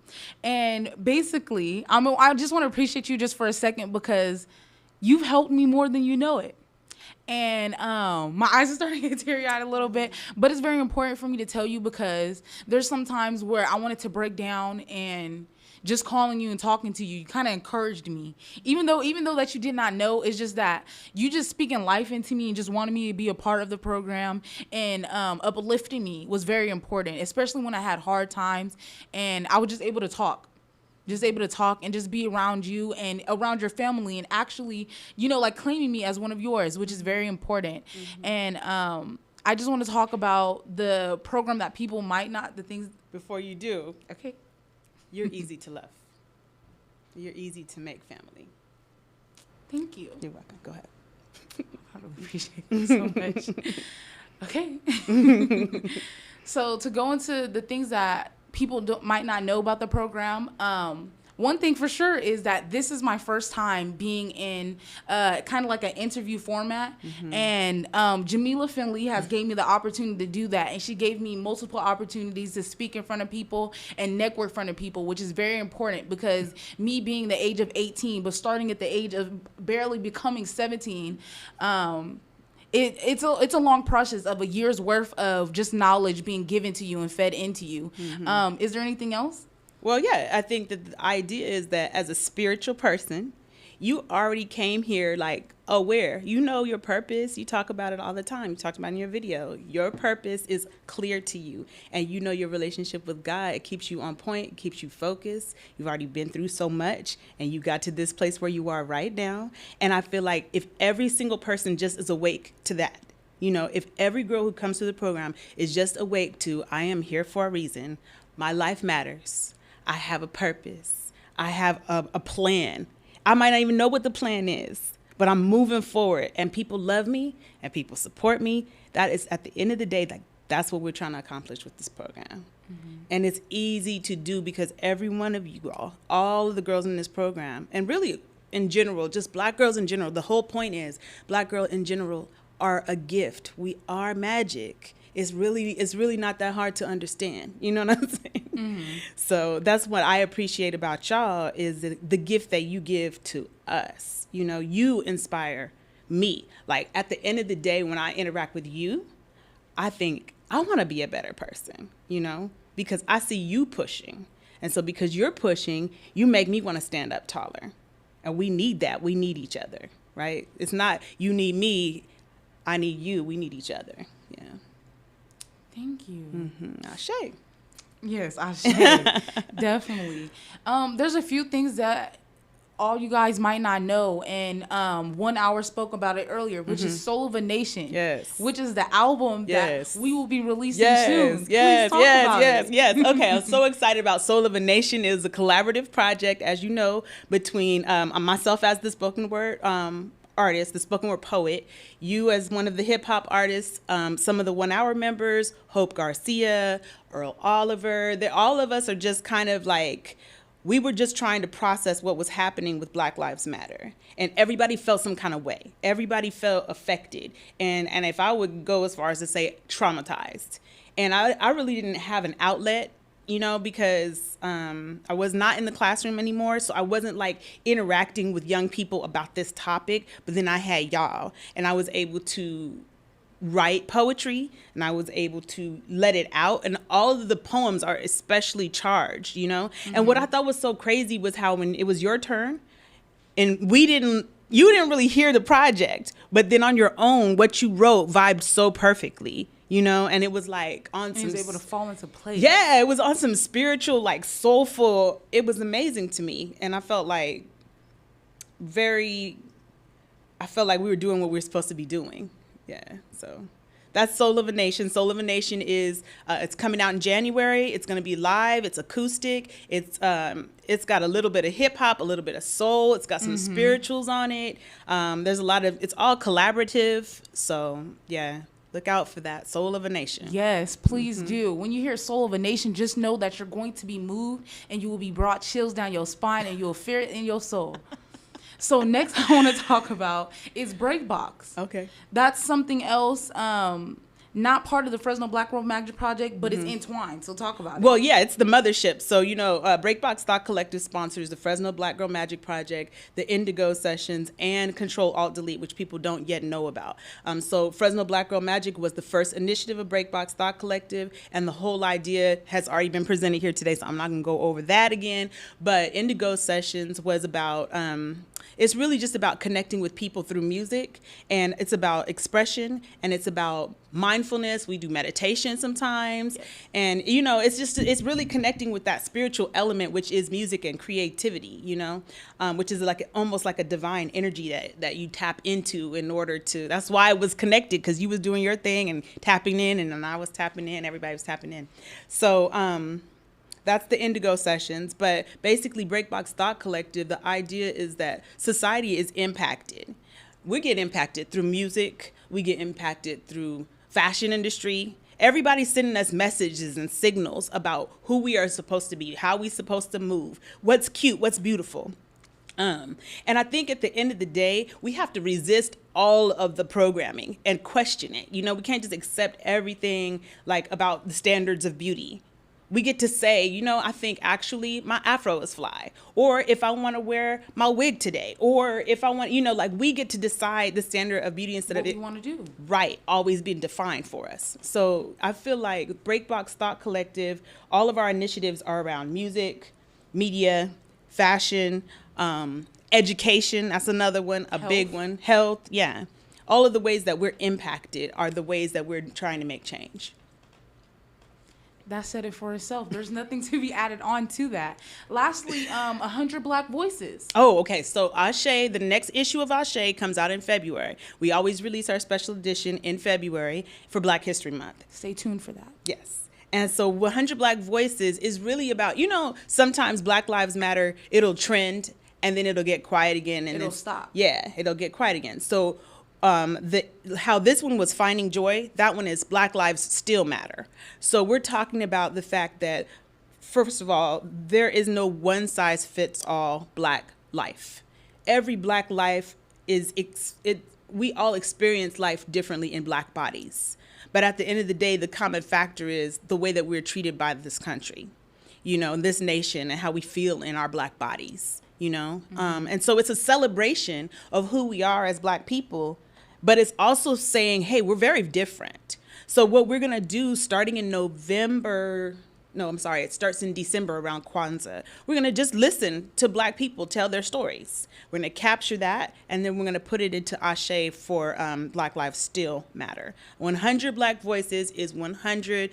And basically, I just want to appreciate you just for a second because you've helped me more than you know it. And my eyes are starting to get teary-eyed a little bit, but it's very important for me to tell you because there's some times where I wanted to break down, and just calling you and talking to you kind of encouraged me. Even though that you did not know, it's just that you just speaking life into me and just wanted me to be a part of the program and uplifting me was very important, especially when I had hard times and I was just able to talk. And just be around you and around your family and actually, like claiming me as one of yours, which is very important. Mm-hmm. And I just want to talk about the program that people might not, the things. Before you do, okay. You're easy to love. You're easy to make family. Thank you. You're welcome. Go ahead. I appreciate it so much. Okay. So to go into the things that people might not know about the program, one thing for sure is that this is my first time being in kind of like an interview format. Mm-hmm. And Jamila Finley has gave me the opportunity to do that. And she gave me multiple opportunities to speak in front of people and network in front of people, which is very important because me being the age of 18, but starting at the age of barely becoming 17, it's a long process of a year's worth of just knowledge being given to you and fed into you. Mm-hmm. Is there anything else? Well, yeah, I think that the idea is that as a spiritual person, you already came here like aware. You know your purpose. You talk about it all the time. You talked about it in your video. Your purpose is clear to you. And you know your relationship with God. It keeps you on point. It keeps you focused. You've already been through so much. And you got to this place where you are right now. And I feel like if every single person just is awake to that, if every girl who comes to the program is just awake to, I am here for a reason. My life matters. I have a purpose. I have a plan. I might not even know what the plan is, but I'm moving forward and people love me and people support me. That is at the end of the day, like that's what we're trying to accomplish with this program. Mm-hmm. And it's easy to do because every one of you all of the girls in this program, and really in general, just Black girls in general, the whole point is Black girls in general are a gift. We are magic. It's really not that hard to understand. You know what I'm saying? Mm-hmm. So that's what I appreciate about y'all is the gift that you give to us. You inspire me. Like at the end of the day, when I interact with you, I think I want to be a better person, because I see you pushing. And so because you're pushing, you make me want to stand up taller. And we need that. We need each other, right? It's not you need me, I need you. We need each other. Yeah. Thank you. Mm-hmm. Ashe. Yes, Ashe. Definitely. There's a few things that all you guys might not know, and 1 hour spoke about it earlier, which is Soul of a Nation. Yes. Which is the album that we will be releasing soon. Yes. Okay, I'm so excited about Soul of a Nation. It is a collaborative project, as you know, between myself as the spoken word artist, the spoken word poet, you as one of the hip hop artists, some of the 1 hour members, Hope Garcia, Earl Oliver, all of us are just kind of like, we were just trying to process what was happening with Black Lives Matter. And everybody felt some kind of way. Everybody felt affected. And if I would go as far as to say traumatized. And I really didn't have an outlet, because I was not in the classroom anymore. So I wasn't like interacting with young people about this topic. But then I had y'all, and I was able to write poetry, and I was able to let it out. And all of the poems are especially charged, Mm-hmm. And what I thought was so crazy was how when it was your turn, and you didn't really hear the project, but then on your own, what you wrote vibed so perfectly. And it was like on some. He was able to fall into place. Yeah, it was on some spiritual, like soulful. It was amazing to me, and I felt like we were doing what we were supposed to be doing. Yeah, so that's Soul of a Nation. Soul of a Nation is it's coming out in January. It's going to be live. It's acoustic. It's got a little bit of hip hop, a little bit of soul. It's got some spirituals on it. There's a lot of. It's all collaborative. So yeah. Look out for that. Soul of a Nation. Yes, please do. When you hear Soul of a Nation, just know that you're going to be moved and you will be brought chills down your spine and you'll feel it in your soul. So next I want to talk about is BreakBox. Okay. That's something else, not part of the Fresno Black Girl Magic Project, but it's entwined. So talk about it. Well, yeah, it's the mothership. So, BreakBox Thought Collective sponsors the Fresno Black Girl Magic Project, the Indigo Sessions, and Control Alt Delete, which people don't yet know about. So Fresno Black Girl Magic was the first initiative of BreakBox Thought Collective, and the whole idea has already been presented here today, so I'm not going to go over that again. But Indigo Sessions was about... it's really just about connecting with people through music, and it's about expression, and it's about mindfulness. We do meditation sometimes, and it's really connecting with that spiritual element, which is music and creativity, which is almost like a divine energy that you tap into in order to. That's why it was connected, because you was doing your thing and tapping in, and then I was tapping in, everybody was tapping in. So that's the Indigo Sessions. But basically, BreakBox Thought Collective, the idea is that society is impacted. We get impacted through music. We get impacted through fashion industry. Everybody's sending us messages and signals about who we are supposed to be, how we're supposed to move, what's cute, what's beautiful. And I think at the end of the day, we have to resist all of the programming and question it. We can't just accept everything about the standards of beauty. We get to say, I think actually my afro is fly, or if I want to wear my wig today, or if I want, we get to decide the standard of beauty instead of it. What we want to do. Right, always being defined for us. So I feel like BreakBox Thought Collective, all of our initiatives are around music, media, fashion, education. That's another one, a big one. Health, yeah. All of the ways that we're impacted are the ways that we're trying to make change. That said it for itself. There's nothing to be added on to that. Lastly, 100 Black Voices. Oh, okay. So Ashe, the next issue of Ashe comes out in February. We always release our special edition in February for Black History Month. Stay tuned for that. Yes. And so 100 Black Voices is really about, sometimes Black Lives Matter, it'll trend and then it'll get quiet again. And it'll stop. Yeah, it'll get quiet again. So how this one was finding joy, that one is Black Lives Still Matter. So we're talking about the fact that, first of all, there is no one size fits all Black life. Every Black life we all experience life differently in Black bodies. But at the end of the day, the common factor is the way that we're treated by this country, this nation, and how we feel in our Black bodies, And so it's a celebration of who we are as Black people. But it's also saying, hey, we're very different. So what we're going to do starting in it starts in December around Kwanzaa. We're going to just listen to Black people tell their stories. We're going to capture that, and then we're going to put it into Ashe for Black Lives Still Matter. 100 Black Voices is 100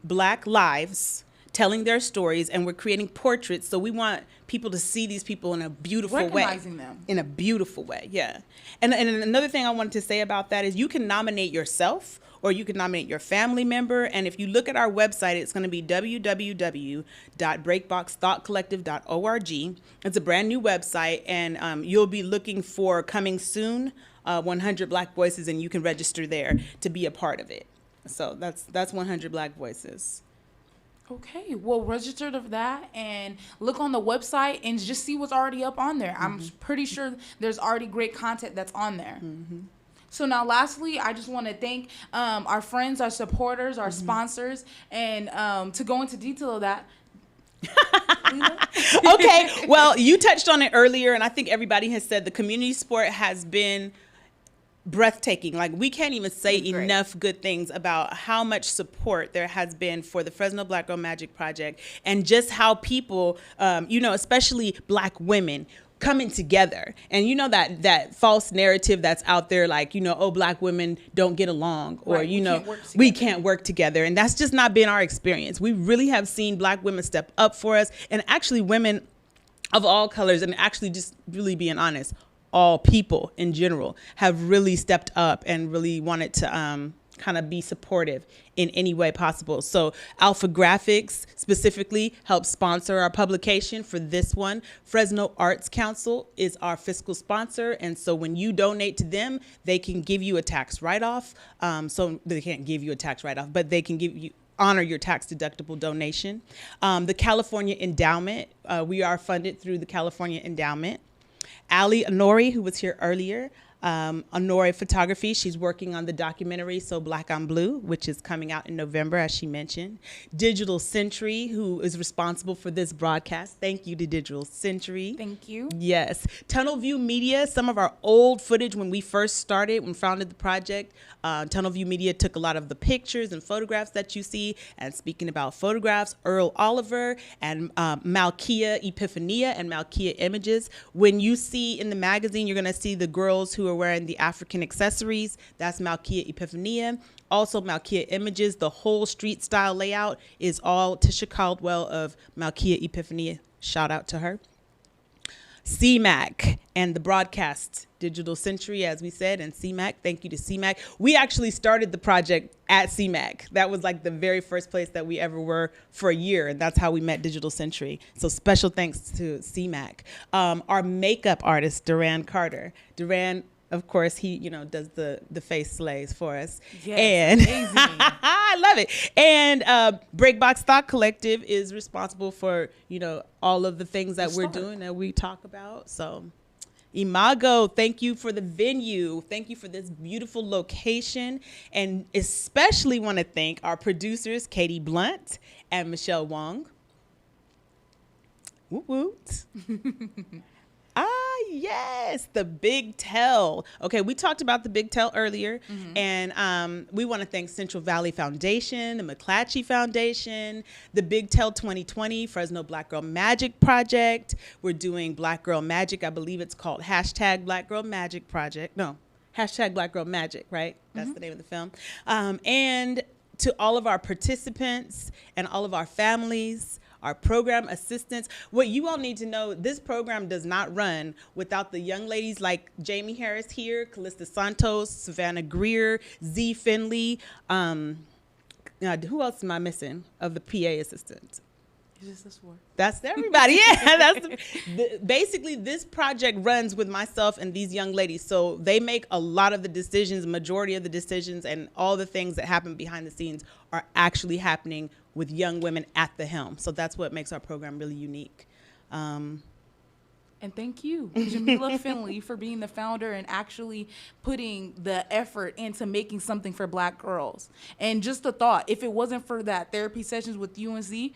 Black lives telling their stories, and we're creating portraits. So we want people to see these people in a beautiful way. Recognizing them. In a beautiful way, yeah. And another thing I wanted to say about that is you can nominate yourself or you can nominate your family member. And if you look at our website, it's going to be www.breakboxthoughtcollective.org. It's a brand new website, and you'll be looking for coming soon 100 Black Voices, and you can register there to be a part of it. So that's 100 Black Voices. Okay, well, register to that and look on the website and just see what's already up on there. I'm pretty sure there's already great content that's on there. So now, lastly, I just want to thank our friends, our supporters, our sponsors, and to go into detail of that. Okay, well, you touched on it earlier, and I think everybody has said the community support has been breathtaking. We can't even say enough good things about how much support there has been for the Fresno Black Girl Magic Project, and just how people, especially Black women, coming together. And that false narrative that's out there, Black women don't get along, or we can't work together. And that's just not been our experience. We really have seen Black women step up for us, and actually women of all colors, and actually just really being honest, all people in general have really stepped up and really wanted to kind of be supportive in any way possible. So Alpha Graphics specifically helped sponsor our publication for this one. Fresno Arts Council is our fiscal sponsor. And so when you donate to them, they can give you a tax write-off. So they can't give you a tax write-off, but they can honor your tax deductible donation. The California Endowment, we are funded through the California Endowment. Ali Honori, who was here earlier. Honori Photography, she's working on the documentary So Black on Blue, which is coming out in November, as she mentioned. Digital Century, who is responsible for this broadcast. Thank you to Digital Century. Thank you. Yes. Tunnel View Media, some of our old footage when we first started, when we founded the project. Tunnel View Media took a lot of the pictures and photographs that you see. And speaking about photographs, Earl Oliver and Malkia Epiphania and Malkia Images. When you see in the magazine, you're going to see the girls who are wearing the African accessories. That's Malkia Epiphania. Also Malkia Images. The whole street style layout is all Tisha Caldwell of Malkia Epiphania. Shout out to her. CMAC and the broadcast, Digital Century, as we said, and CMAC. Thank you to CMAC. We actually started the project at CMAC. That was like the very first place that we ever were for a year, and that's how we met Digital Century. So special thanks to CMAC. Our makeup artist, Duran Carter. Duran, of course, he does the face slays for us. Yes, and amazing. I love it. And BreakBox Thought Collective is responsible for all of the things that we're doing that we talk about. So Imago, thank you for the venue. Thank you for this beautiful location. And especially want to thank our producers, Katie Blunt and Michelle Wong. Woot woot. Yes, the Big Tell. Okay, we talked about the Big Tell earlier, and we want to thank Central Valley Foundation, the McClatchy Foundation, the Big Tell 2020, Fresno Black Girl Magic Project. We're doing Black Girl Magic. I believe it's called hashtag Black Girl Magic Project. No, hashtag Black Girl Magic, right? That's the name of the film. And to all of our participants and all of our families, our program assistants. What you all need to know, this program does not run without the young ladies like Jamie Harris here, Callista Santos, Savannah Greer, Z Finley. Who else am I missing of the PA assistants? That's everybody. Yeah, basically this project runs with myself and these young ladies. So they make a lot of the decisions, majority of the decisions, and all the things that happen behind the scenes are actually happening with young women at the helm. So that's what makes our program really unique. And thank you, Jamila Finley, for being the founder and actually putting the effort into making something for Black girls. And just the thought, if it wasn't for that therapy sessions with UNC,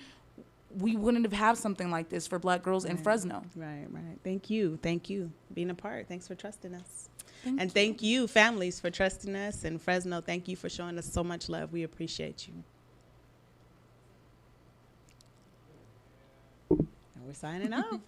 we wouldn't have had something like this for Black girls in Fresno. Right. Thank you. Being a part. Thanks for trusting us. Thank you, families, for trusting us. And Fresno, thank you for showing us so much love. We appreciate you. And we're signing off.